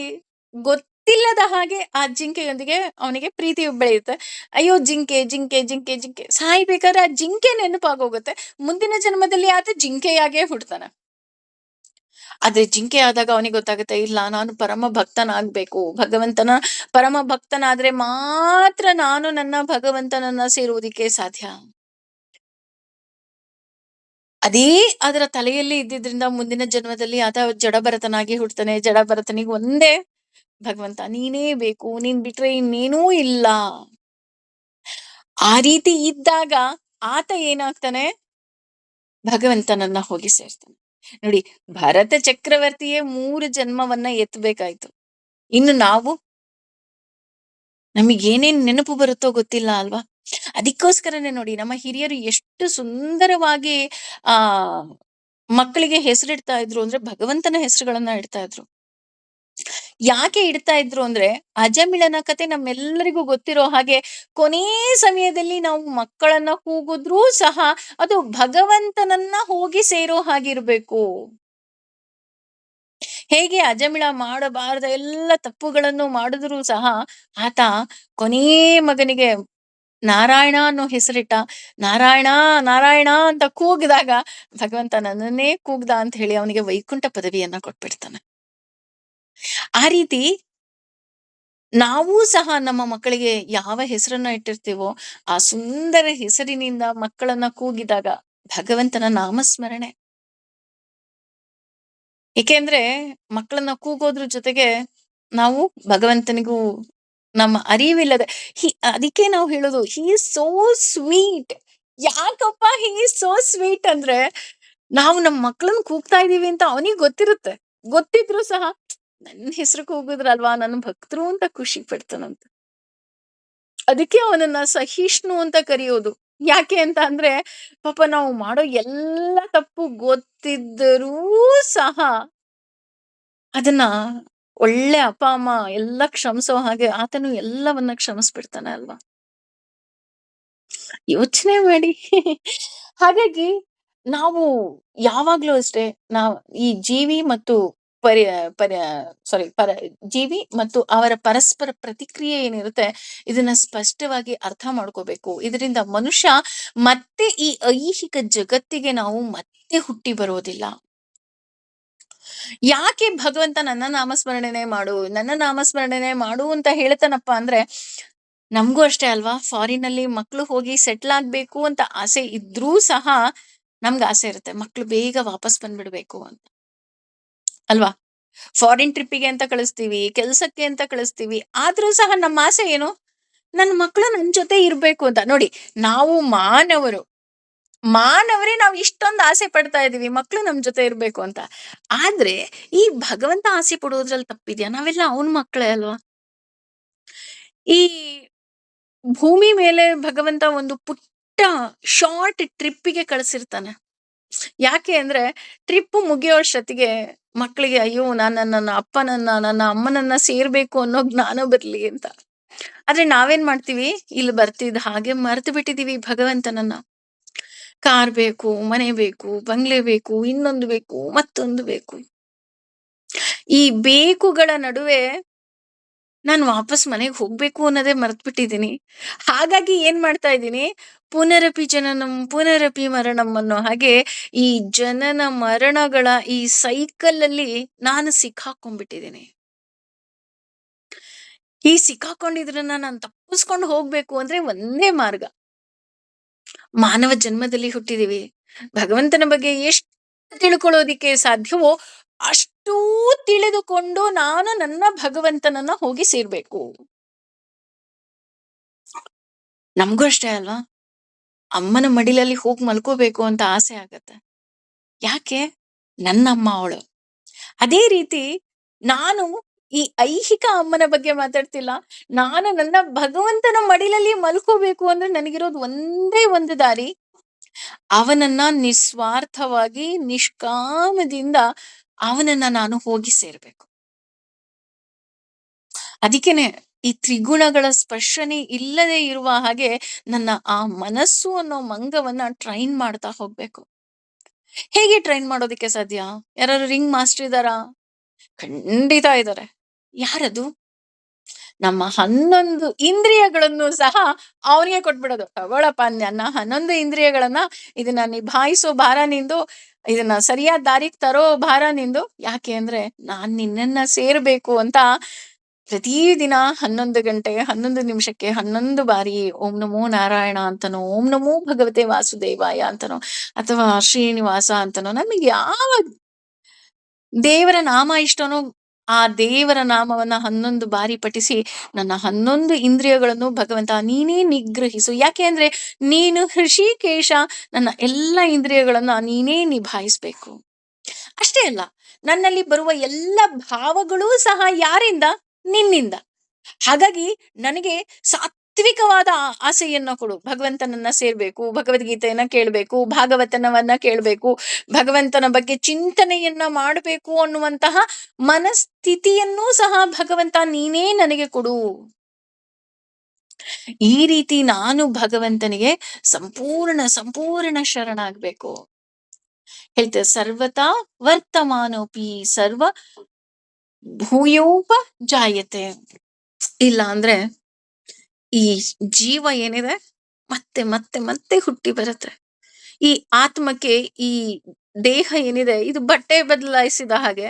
ಗೊತ್ತಿಲ್ಲದ ಹಾಗೆ ಆ ಜಿಂಕೆಯೊಂದಿಗೆ ಅವನಿಗೆ ಪ್ರೀತಿ ಬೆಳೆಯುತ್ತೆ. ಅಯ್ಯೋ, ಜಿಂಕೆ ಜಿಂಕೆ ಜಿಂಕೆ ಜಿಂಕೆ, ಸಾಯ್ಬೇಕಾದ್ರೆ ಆ ಜಿಂಕೆ ನೆನಪಾಗೋಗುತ್ತೆ. ಮುಂದಿನ ಜನ್ಮದಲ್ಲಿ ಆತ ಜಿಂಕೆಯಾಗೇ ಹುಡ್ತಾನೆ. ಆದ್ರೆ ಜಿಂಕೆ ಆದಾಗ ಅವನಿಗೆ ಗೊತ್ತಾಗುತ್ತೆ, ಇಲ್ಲ, ನಾನು ಪರಮ ಭಕ್ತನಾಗ್ಬೇಕು, ಭಗವಂತನ ಪರಮ ಭಕ್ತನಾದ್ರೆ ಮಾತ್ರ ನಾನು ನನ್ನ ಭಗವಂತನನ್ನ ಸೇರುವುದಕ್ಕೆ ಸಾಧ್ಯ. ಅದೇ ಅದರ ತಲೆಯಲ್ಲಿ ಇದ್ದಿದ್ರಿಂದ ಮುಂದಿನ ಜನ್ಮದಲ್ಲಿ ಆತ ಜಡಭರತನಾಗಿ ಹುಟ್ಟುತ್ತಾನೆ. ಜಡಭರತನಿಗೆ ಒಂದೇ ಭಗವಂತ ನೀನೇ ಬೇಕು, ನೀನ್ ಬಿಟ್ರೆ ಇನ್ನೇನೂ ಇಲ್ಲ. ಆ ರೀತಿ ಇದ್ದಾಗ ಆತ ಏನಾಗ್ತಾನೆ, ಭಗವಂತನನ್ನ ಹೋಗಿ ಸೇರ್ತಾನೆ. ನೋಡಿ, ಭರತ ಚಕ್ರವರ್ತಿಯೇ 3 ಜನ್ಮವನ್ನ ಎತ್ತಬೇಕಾಯ್ತು. ಇನ್ನು ನಾವು, ನಮಗೇನೇನ್ ನೆನಪು ಬರುತ್ತೋ ಗೊತ್ತಿಲ್ಲ ಅಲ್ವಾ? ಅದಕ್ಕೋಸ್ಕರನೇ ನೋಡಿ, ನಮ್ಮ ಹಿರಿಯರು ಎಷ್ಟು ಸುಂದರವಾಗಿ ಆ ಮಕ್ಕಳಿಗೆ ಹೆಸರಿಡ್ತಾ ಇದ್ರು ಅಂದ್ರೆ ಭಗವಂತನ ಹೆಸರುಗಳನ್ನ ಇಡ್ತಾ ಇದ್ರು. ಯಾಕೆ ಇಡ್ತಾ ಇದ್ರು ಅಂದ್ರೆ, ಅಜಮಿಳನ ಕತೆ ನಮ್ಮೆಲ್ಲರಿಗೂ ಗೊತ್ತಿರೋ ಹಾಗೆ, ಕೊನೇ ಸಮಯದಲ್ಲಿ ನಾವು ಮಕ್ಕಳನ್ನ ಕೂಗಿದ್ರೂ ಸಹ ಅದು ಭಗವಂತನನ್ನ ಹೋಗಿ ಸೇರೋ ಹಾಗಿರ್ಬೇಕು. ಹೇಗೆ ಅಜಮಿಳ ಮಾಡಬಾರದ ಎಲ್ಲ ತಪ್ಪುಗಳನ್ನು ಮಾಡಿದ್ರೂ ಸಹ ಆತ ಕೊನೇ ಮಗನಿಗೆ ನಾರಾಯಣ ಅನ್ನೋ ಹೆಸರಿಟ್ಟ. ನಾರಾಯಣ ನಾರಾಯಣ ಅಂತ ಕೂಗಿದಾಗ ಭಗವಂತ ನನ್ನನ್ನೇ ಕೂಗ್ದ ಅಂತ ಹೇಳಿ ಅವನಿಗೆ ವೈಕುಂಠ ಪದವಿಯನ್ನ ಕೊಟ್ಬಿಡ್ತಾನೆ. ಆ ರೀತಿ ನಾವೂ ಸಹ ನಮ್ಮ ಮಕ್ಕಳಿಗೆ ಯಾವ ಹೆಸರನ್ನ ಇಟ್ಟಿರ್ತೀವೋ ಆ ಸುಂದರ ಹೆಸರಿನಿಂದ ಮಕ್ಕಳನ್ನ ಕೂಗಿದಾಗ ಭಗವಂತನ ನಾಮಸ್ಮರಣೆ. ಏಕೆಂದ್ರೆ ಮಕ್ಕಳನ್ನ ಕೂಗೋದ್ರ ಜೊತೆಗೆ ನಾವು ಭಗವಂತನಿಗೂ ನಮ್ಮ ಅರಿವಿಲ್ಲದೆ ಅದಕ್ಕೆ ನಾವು ಹೇಳೋದು ಹಿ ಈಸ್ ಸೋ ಸ್ವೀಟ್. ಯಾಕಪ್ಪ ಹಿ ಈಸ್ ಸೋ ಸ್ವೀಟ್ ಅಂದ್ರೆ, ನಾವು ನಮ್ಮ ಮಕ್ಕಳನ್ನ ಕೂಗ್ತಾ ಇದೀವಿ ಅಂತ ಅವನಿಗೆ ಗೊತ್ತಿರುತ್ತೆ. ಗೊತ್ತಿದ್ರು ಸಹ ನನ್ನ ಹೆಸರು ಕೂಗಿದ್ರಲ್ವಾ, ನನ್ನ ಭಕ್ತರು ಅಂತ ಖುಷಿ ಪಡ್ತಾನಂತ. ಅದಕ್ಕೆ ಅವನನ್ನ ಸಹಿಷ್ಣು ಅಂತ ಕರೆಯೋದು. ಯಾಕೆ ಅಂತ ಅಂದ್ರೆ, ಪಾಪ ನಾವು ಮಾಡೋ ಎಲ್ಲ ತಪ್ಪು ಗೊತ್ತಿದ್ದರೂ ಸಹ ಅದನ್ನ ಒಳ್ಳೆ ಅಪ್ಪ ಅಮ್ಮ ಎಲ್ಲ ಕ್ಷಮಿಸೋ ಹಾಗೆ ಆತನು ಎಲ್ಲವನ್ನ ಕ್ಷಮಿಸ್ಬಿಡ್ತಾನೆ ಅಲ್ವಾ? ಯೋಚನೆ ಮಾಡಿ. ಹಾಗಾಗಿ ನಾವು ಯಾವಾಗ್ಲೂ ಅಷ್ಟೇ, ನಾವು ಈ ಜೀವಿ ಮತ್ತು ಪರಿ ಪರಿ ಸಾರಿ ಪರ ಜೀವಿ ಮತ್ತು ಅವರ ಪರಸ್ಪರ ಪ್ರತಿಕ್ರಿಯೆ ಏನಿರುತ್ತೆ, ಇದನ್ನ ಸ್ಪಷ್ಟವಾಗಿ ಅರ್ಥ ಮಾಡ್ಕೋಬೇಕು. ಇದರಿಂದ ಮನುಷ್ಯ ಮತ್ತೆ ಈ ಐಹಿಕ ಜಗತ್ತಿಗೆ ನಾವು ಮತ್ತೆ ಹುಟ್ಟಿ ಬರೋದಿಲ್ಲ. ಯಾಕೆ ಭಗವಂತ ನನ್ನ ನಾಮಸ್ಮರಣೆನೆ ಮಾಡು, ನನ್ನ ನಾಮಸ್ಮರಣೆನೆ ಮಾಡು ಅಂತ ಹೇಳ್ತಾನಪ್ಪ ಅಂದ್ರೆ, ನಮಗೂ ಅಷ್ಟೇ ಅಲ್ವಾ? ಫಾರಿನ್ ಅಲ್ಲಿ ಮಕ್ಳು ಹೋಗಿ ಸೆಟ್ಲ್ ಆಗ್ಬೇಕು ಅಂತ ಆಸೆ ಇದ್ರೂ ಸಹ ನಮ್ಗೆ ಆಸೆ ಇರುತ್ತೆ ಮಕ್ಳು ಬೇಗ ವಾಪಸ್ ಬಂದ್ಬಿಡ್ಬೇಕು ಅಂತ, ಅಲ್ವಾ? ಫಾರಿನ್ ಟ್ರಿಪ್ಪಿಗೆ ಅಂತ ಕಳಿಸ್ತೀವಿ, ಕೆಲ್ಸಕ್ಕೆ ಅಂತ ಕಳಿಸ್ತೀವಿ. ಆದ್ರೂ ಸಹ ನಮ್ಮ ಆಸೆ ಏನು? ನನ್ನ ಮಕ್ಳು ನನ್ ಜೊತೆ ಇರ್ಬೇಕು ಅಂತ. ನೋಡಿ, ನಾವು ಮಾನವರೇ ನಾವು ಇಷ್ಟೊಂದು ಆಸೆ ಪಡ್ತಾ ಇದೀವಿ ಮಕ್ಳು ನಮ್ ಜೊತೆ ಇರ್ಬೇಕು ಅಂತ. ಆದ್ರೆ ಈ ಭಗವಂತ ಆಸೆ ಪಡೋದ್ರಲ್ಲಿ ತಪ್ಪಿದ್ಯಾ? ನಾವೆಲ್ಲ ಅವನ್ ಮಕ್ಕಳೇ ಅಲ್ವಾ? ಈ ಭೂಮಿ ಮೇಲೆ ಭಗವಂತ ಒಂದು ಪುಟ್ಟ ಶಾರ್ಟ್ ಟ್ರಿಪ್ಪಿಗೆ ಕಳಿಸಿರ್ತಾನೆ. ಯಾಕೆ ಅಂದ್ರೆ, ಟ್ರಿಪ್ ಮುಗಿಯೋಷ್ಟೊತ್ತಿಗೆ ಮಕ್ಕಳಿಗೆ ಅಯ್ಯೋ ನಾನು ನನ್ನ ಅಪ್ಪನನ್ನ ನನ್ನ ಅಮ್ಮನನ್ನ ಸೇರ್ಬೇಕು ಅನ್ನೋ ಜ್ಞಾನ ಬರ್ಲಿ ಅಂತ. ಆದ್ರೆ ನಾವೇನ್ ಮಾಡ್ತೀವಿ, ಇಲ್ಲಿ ಬರ್ತಿದ್ ಹಾಗೆ ಮರ್ತು ಬಿಟ್ಟಿದೀವಿ ಭಗವಂತನನ್ನ. ಕಾರ್ ಬೇಕು, ಮನೆ ಬೇಕು, ಬಂಗ್ಲೆ ಬೇಕು, ಇನ್ನೊಂದು ಬೇಕು, ಮತ್ತೊಂದು ಬೇಕು. ಈ ಬೇಕುಗಳ ನಡುವೆ ನಾನು ವಾಪಸ್ ಮನೆಗೆ ಹೋಗ್ಬೇಕು ಅನ್ನೋದೇ ಮರ್ತ್ಬಿಟ್ಟಿದೀನಿ. ಹಾಗಾಗಿ ಏನ್ ಮಾಡ್ತಾ ಇದ್ದೀನಿ, ಪುನರಪಿ ಜನನಂ ಪುನರಪಿ ಮರಣಂ ಅನ್ನೋ ಹಾಗೆ ಈ ಜನನ ಮರಣಗಳ ಈ ಸೈಕಲ್ ಅಲ್ಲಿ ನಾನು ಸಿಕ್ಕಾಕೊಂಡ್ಬಿಟ್ಟಿದ್ದೀನಿ. ಈ ಸಿಕ್ಕಾಕೊಂಡಿದ್ರನ್ನ ನಾನು ತಪ್ಪಿಸ್ಕೊಂಡು ಹೋಗ್ಬೇಕು ಅಂದ್ರೆ ಒಂದೇ ಮಾರ್ಗ, ಮಾನವ ಜನ್ಮದಲ್ಲಿ ಹುಟ್ಟಿದೀವಿ. ಭಗವಂತನ ಬಗ್ಗೆ ಎಷ್ಟು ತಿಳ್ಕೊಳ್ಳೋದಿಕ್ಕೆ ಸಾಧ್ಯವೋ ಅಷ್ಟೂ ತಿಳಿದುಕೊಂಡು ನಾನು ನನ್ನ ಭಗವಂತನನ್ನ ಹೋಗಿ ಸೇರ್ಬೇಕು. ನಮಗೂ ಅಷ್ಟೇ ಅಲ್ವಾ? ಅಮ್ಮನ ಮಡಿಲಲ್ಲಿ ಹೋಗಿ ಮಲ್ಕೋಬೇಕು ಅಂತ ಆಸೆ ಆಗತ್ತೆ. ಯಾಕೆ? ನನ್ನಮ್ಮ ಅವಳು. ಅದೇ ರೀತಿ ನಾನು ಈ ಐಹಿಕ ಅಮ್ಮನ ಬಗ್ಗೆ ಮಾತಾಡ್ತಿಲ್ಲ. ನಾನು ನನ್ನ ಭಗವಂತನ ಮಡಿಲಲ್ಲಿ ಮಲ್ಕೋಬೇಕು ಅಂದ್ರೆ ನನಗಿರೋದು ಒಂದೇ ಒಂದು ದಾರಿ, ಅವನನ್ನ ನಿಸ್ವಾರ್ಥವಾಗಿ ನಿಷ್ಕಾಮದಿಂದ ಅವನನ್ನ ನಾನು ಹೋಗಿ ಸೇರ್ಬೇಕು. ಅದಕ್ಕೇನೆ ಈ ತ್ರಿಗುಣಗಳ ಸ್ಪರ್ಶನೆ ಇಲ್ಲದೆ ಇರುವ ಹಾಗೆ ನನ್ನ ಆ ಮನಸ್ಸು ಅನ್ನೋ ಮಂಗವನ್ನ ಟ್ರೈನ್ ಮಾಡ್ತಾ ಹೋಗ್ಬೇಕು. ಹೇಗೆ ಟ್ರೈನ್ ಮಾಡೋದಕ್ಕೆ ಸಾಧ್ಯ? ಯಾರು ರಿಂಗ್ ಮಾಸ್ಟರ್ ಇದಾರಾ? ಖಂಡಿತ ಇದ್ದಾರೆ. ಯಾರದು? ನಮ್ಮ 11 ಇಂದ್ರಿಯಗಳನ್ನು ಸಹ ಅವನಿಗೆ ಕೊಟ್ಬಿಡೋದು. ತಗೊಳಪ್ಪ, ನನ್ನ 11 ಇಂದ್ರಿಯಗಳನ್ನ ಇದನ್ನ ನಿಭಾಯಿಸೋ ಭಾರ ನಿಂದು, ಇದನ್ನ ಸರಿಯಾದ ದಾರಿಗೆ ತರೋ ಭಾರ ನಿಂದು. ಯಾಕೆ ಅಂದ್ರೆ ನಾನ್ ನಿನ್ನನ್ನ ಸೇರ್ಬೇಕು ಅಂತ ಪ್ರತಿದಿನ 11 ಗಂಟೆ 11 ನಿಮಿಷಕ್ಕೆ 11 ಬಾರಿ ಓಂ ನಮೋ ನಾರಾಯಣ ಅಂತನೋ, ಓಂ ನಮೋ ಭಗವತೆ ವಾಸುದೇವಾಯ ಅಂತನೋ, ಅಥವಾ ಶ್ರೀನಿವಾಸ ಅಂತನೋ, ನಮಗೆ ಯಾವ ದೇವರ ನಾಮ ಇಷ್ಟನೋ ಆ ದೇವರ ನಾಮವನ್ನ 11 ಬಾರಿ ಪಠಿಸಿ ನನ್ನ 11 ಇಂದ್ರಿಯಗಳನ್ನು ಭಗವಂತ ನೀನೇ ನಿಗ್ರಹಿಸು. ಯಾಕೆ ಅಂದ್ರೆ ನೀನು ಹೃಷಿಕೇಶ, ನನ್ನ ಎಲ್ಲ ಇಂದ್ರಿಯಗಳನ್ನ ನೀನೇ ನಿಭಾಯಿಸ್ಬೇಕು. ಅಷ್ಟೇ ಅಲ್ಲ, ನನ್ನಲ್ಲಿ ಬರುವ ಎಲ್ಲ ಭಾವಗಳೂ ಸಹ ಯಾರಿಂದ? ನಿನ್ನಿಂದ. ಹಾಗಾಗಿ ನನಗೆ ಸಾತ್ವಿಕವಾದ ಆಸೆಯನ್ನ ಕೊಡು. ಭಗವಂತನನ್ನ ಸೇರ್ಬೇಕು, ಭಗವದ್ಗೀತೆಯನ್ನ ಕೇಳ್ಬೇಕು, ಭಾಗವತನವನ್ನ ಕೇಳ್ಬೇಕು, ಭಗವಂತನ ಬಗ್ಗೆ ಚಿಂತನೆಯನ್ನ ಮಾಡಬೇಕು ಅನ್ನುವಂತಹ ಮನಸ್ಥಿತಿಯನ್ನೂ ಸಹ ಭಗವಂತ ನೀನೇ ನನಗೆ ಕೊಡು. ಈ ರೀತಿ ನಾನು ಭಗವಂತನಿಗೆ ಸಂಪೂರ್ಣ ಸಂಪೂರ್ಣ ಶರಣಾಗ್ಬೇಕು. ಹೇಳ್ತೇವೆ ಸರ್ವತಾ ವರ್ತಮಾನೋಪಿ ಸರ್ವ ಭೂಯೋಪ ಜಾಯತೆ. ಇಲ್ಲ ಅಂದ್ರೆ ಈ ಜೀವ ಏನಿದೆ ಮತ್ತೆ ಮತ್ತೆ ಮತ್ತೆ ಹುಟ್ಟಿ ಬರುತ್ತೆ. ಈ ಆತ್ಮಕ್ಕೆ ಈ ದೇಹ ಏನಿದೆ ಇದು ಬಟ್ಟೆ ಬದಲಾಯಿಸಿದ ಹಾಗೆ.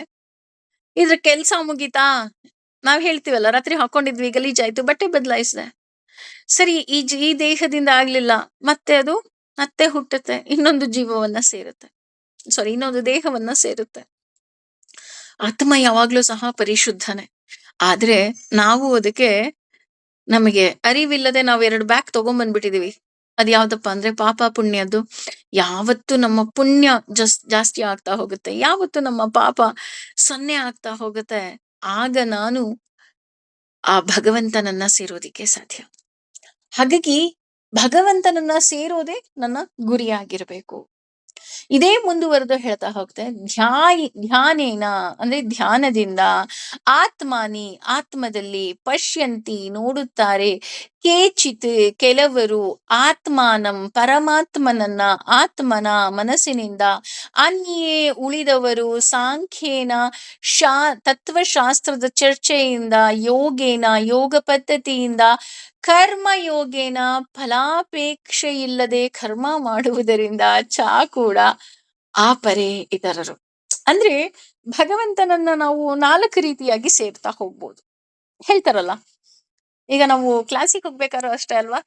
ಇದ್ರ ಕೆಲ್ಸ ಮುಗೀತಾ? ನಾವ್ ಹೇಳ್ತೀವಲ್ಲ, ರಾತ್ರಿ ಹಾಕೊಂಡಿದ್ವಿ ಗಲೀಜಾಯ್ತು ಬಟ್ಟೆ ಬದಲಾಯಿಸಿದೆ, ಸರಿ ಈ ದೇಹದಿಂದ ಆಗ್ಲಿಲ್ಲ, ಮತ್ತೆ ಅದು ಮತ್ತೆ ಹುಟ್ಟುತ್ತೆ, ಇನ್ನೊಂದು ಜೀವವನ್ನ ಸೇರುತ್ತೆ, ಸಾರಿ ಇನ್ನೊಂದು ದೇಹವನ್ನ ಸೇರುತ್ತೆ. ಆತ್ಮ ಯಾವಾಗ್ಲೂ ಸಹ ಪರಿಶುದ್ಧನೇ. ಆದ್ರೆ ನಾವು ಅದಕ್ಕೆ ನಮಗೆ ಅರಿವಿಲ್ಲದೆ ನಾವು 2 ಬ್ಯಾಗ್ ತಗೊಂಡ್ಬಂದ್ಬಿಟ್ಟಿದೀವಿ. ಅದ್ ಯಾವ್ದಪ್ಪ ಅಂದ್ರೆ ಪಾಪ ಪುಣ್ಯದ್ದು. ಯಾವತ್ತು ನಮ್ಮ ಪುಣ್ಯ ಜಾಸ್ತಿ ಆಗ್ತಾ ಹೋಗುತ್ತೆ, ಯಾವತ್ತು ನಮ್ಮ ಪಾಪ 0 ಆಗ್ತಾ ಹೋಗುತ್ತೆ, ಆಗ ನಾನು ಆ ಭಗವಂತನನ್ನ ಸೇರೋದಿಕ್ಕೆ ಸಾಧ್ಯ. ಹಾಗಾಗಿ ಭಗವಂತನನ್ನ ಸೇರೋದೇ ನನ್ನ ಗುರಿಯಾಗಿರ್ಬೇಕು. ಇದೇ ಮುಂದುವರೆದು ಹೇಳ್ತಾ ಹೋಗ್ತೆ, ಧ್ಯಾನೇನ ಅಂದ್ರೆ ಧ್ಯಾನದಿಂದ, ಆತ್ಮಾನಿ ಆತ್ಮದಲ್ಲಿ, ಪಶ್ಯಂತಿ ನೋಡುತ್ತಾರೆ, ಕೇಚಿತ್ ಕೆಲವರು, ಆತ್ಮಾನಂ ಪರಮಾತ್ಮನನ್ನ ಆತ್ಮನ ಮನಸ್ಸಿನಿಂದ, ಅನ್ಯೇ ಉಳಿದವರು ಸಾಂಖ್ಯೇನ ತತ್ವಶಾಸ್ತ್ರದ ಚರ್ಚೆಯಿಂದ, ಯೋಗೇನ ಯೋಗ ಪದ್ಧತಿಯಿಂದ, ಕರ್ಮ ಯೋಗೇನ ಫಲಾಪೇಕ್ಷೆ ಇಲ್ಲದೆ ಕರ್ಮ ಮಾಡುವುದರಿಂದ, ಕೂಡ ಆ ಪರೇ ಇತರರು. ಅಂದ್ರೆ ಭಗವಂತನನ್ನ ನಾವು 4 ರೀತಿಯಾಗಿ ಸೇರ್ತಾ ಹೋಗ್ಬೋದು. ಹೇಳ್ತಾರಲ್ಲ, ಈಗ ನಾವು ಕ್ಲಾಸಿಗೆ ಹೋಗ್ಬೇಕಾದ್ರೂ ಅಷ್ಟೇ ಅಲ್ವಾ,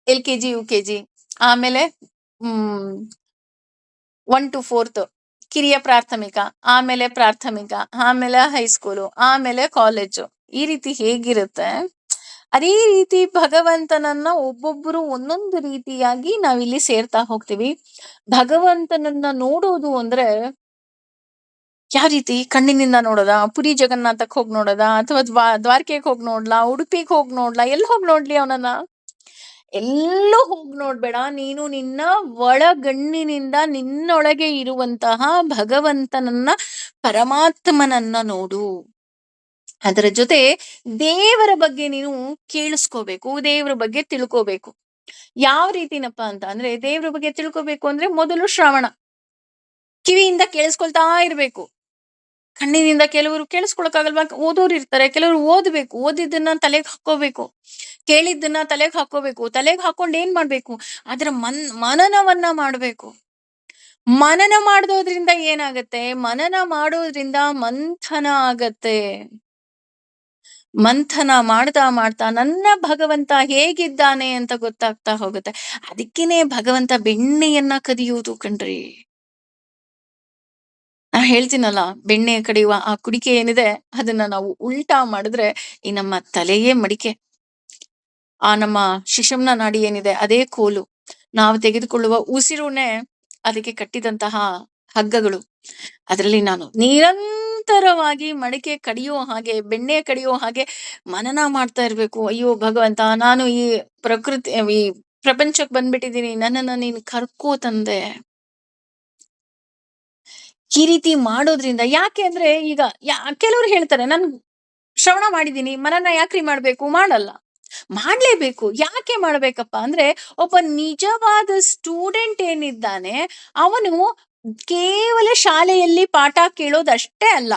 LKG UKG, ಆಮೇಲೆ 1 to 4th ಕಿರಿಯ ಪ್ರಾಥಮಿಕ, ಆಮೇಲೆ ಪ್ರಾಥಮಿಕ, ಆಮೇಲೆ ಹೈಸ್ಕೂಲು, ಆಮೇಲೆ ಕಾಲೇಜು. ಈ ರೀತಿ ಹೇಗಿರುತ್ತೆ ಅದೇ ರೀತಿ ಭಗವಂತನನ್ನ ಒಬ್ಬೊಬ್ಬರು ಒಂದೊಂದು ರೀತಿಯಾಗಿ ನಾವಿಲ್ಲಿ ಸೇರ್ತಾ ಹೋಗ್ತೀವಿ. ಭಗವಂತನನ್ನ ನೋಡೋದು ಅಂದ್ರೆ ಯಾವ ರೀತಿ? ಕಣ್ಣಿನಿಂದ ನೋಡೋದಾ? ಪುರಿ ಜಗನ್ನಾಥಕ್ ಹೋಗಿ ನೋಡೋದಾ? ಅಥವಾ ದ್ವಾರಕೆಗೆ ಹೋಗಿ ನೋಡ್ಲಾ? ಉಡುಪಿಗೆ ಹೋಗಿ ನೋಡ್ಲಾ? ಎಲ್ಲಿ ಹೋಗಿ ನೋಡ್ಲಿ ಅವನನ್ನ? ಎಲ್ಲೂ ಹೋಗಿ ನೋಡ್ಬೇಡ, ನೀನು ನಿನ್ನ ಒಳಗಣ್ಣಿನಿಂದ ನಿನ್ನೊಳಗೆ ಇರುವಂತಹ ಭಗವಂತನನ್ನ, ಪರಮಾತ್ಮನನ್ನ ನೋಡು. ಅದರ ಜೊತೆ ದೇವರ ಬಗ್ಗೆ ನೀನು ಕೇಳಿಸ್ಕೋಬೇಕು, ದೇವರ ಬಗ್ಗೆ ತಿಳ್ಕೋಬೇಕು. ಯಾವ ರೀತಿನಪ್ಪ ಅಂತ ಅಂದ್ರೆ, ದೇವ್ರ ಬಗ್ಗೆ ತಿಳ್ಕೋಬೇಕು ಅಂದ್ರೆ ಮೊದಲು ಶ್ರವಣ, ಕಿವಿಯಿಂದ ಕೇಳಿಸ್ಕೊಳ್ತಾ ಇರ್ಬೇಕು. ಕಣ್ಣಿನಿಂದ ಕೆಲವರು ಕೇಳಿಸ್ಕೊಳಕ್ಕಾಗಲ್ವಾ, ಓದೋರು ಇರ್ತಾರೆ, ಕೆಲವರು ಓದ್ಬೇಕು, ಓದಿದ್ದನ್ನ ತಲೆಗೆ ಹಾಕೋಬೇಕು, ಕೇಳಿದ್ದನ್ನ ತಲೆಗೆ ಹಾಕೋಬೇಕು, ತಲೆಗೆ ಹಾಕೊಂಡು ಏನ್ ಮಾಡ್ಬೇಕು, ಅದರ ಮನನವನ್ನ ಮಾಡ್ಬೇಕು. ಮನನ ಮಾಡೋದ್ರಿಂದ ಏನಾಗತ್ತೆ? ಮನನ ಮಾಡೋದ್ರಿಂದ ಮಂಥನ ಆಗತ್ತೆ. ಮಂಥನ ಮಾಡ್ತಾ ಮಾಡ್ತಾ ನನ್ನ ಭಗವಂತ ಹೇಗಿದ್ದಾನೆ ಅಂತ ಗೊತ್ತಾಗ್ತಾ ಹೋಗುತ್ತೆ. ಅದಕ್ಕೇನೆ ಭಗವಂತ ಬೆಣ್ಣೆಯನ್ನ ಕದಿಯುವುದು ಕಣ್ರಿ. ನಾ ಹೇಳ್ತೀನಲ್ಲ, ಬೆಣ್ಣೆ ಕಡಿಯುವ ಆ ಕುಡಿಕೆ ಏನಿದೆ ಅದನ್ನ ನಾವು ಉಲ್ಟಾ ಮಾಡಿದ್ರೆ ಈ ನಮ್ಮ ತಲೆಯೇ ಮಡಿಕೆ, ಆ ನಮ್ಮ ಶಿಶುಮ್ನ ನಾಡಿ ಏನಿದೆ ಅದೇ ಕೋಲು, ನಾವು ತೆಗೆದುಕೊಳ್ಳುವ ಉಸಿರುನೇ ಅದಕ್ಕೆ ಕಟ್ಟಿದಂತಹ ಹಗ್ಗಗಳು. ಅದರಲ್ಲಿ ನಾನು ನಿರಂತರವಾಗಿ ಮಡಿಕೆ ಕಡಿಯೋ ಹಾಗೆ, ಬೆಣ್ಣೆ ಕಡಿಯೋ ಹಾಗೆ ಮನನ ಮಾಡ್ತಾ ಇರ್ಬೇಕು. ಅಯ್ಯೋ ಭಗವಂತ, ನಾನು ಈ ಈ ಪ್ರಪಂಚಕ್ಕೆ ಬಂದ್ಬಿಟ್ಟಿದ್ದೀನಿ, ನನ್ನನ್ನ ನೀನು ಕರ್ಕೋ ತಂದೆ. ಈ ರೀತಿ ಮಾಡೋದ್ರಿಂದ, ಯಾಕೆ ಅಂದ್ರೆ ಈಗ ಕೆಲವರು ಹೇಳ್ತಾರೆ, ನಾನು ಶ್ರವಣ ಮಾಡಿದೀನಿ, ಮನನ ಯಾಕ್ರಿ ಮಾಡ್ಬೇಕು? ಮಾಡಲ್ಲ, ಮಾಡ್ಲೇಬೇಕು. ಯಾಕೆ ಮಾಡ್ಬೇಕಪ್ಪ ಅಂದ್ರೆ, ಒಬ್ಬ ನಿಜವಾದ ಸ್ಟೂಡೆಂಟ್ ಏನಿದ್ದಾನೆ ಅವನು ಕೇವಲ ಶಾಲೆಯಲ್ಲಿ ಪಾಠ ಕೇಳೋದಷ್ಟೇ ಅಲ್ಲ,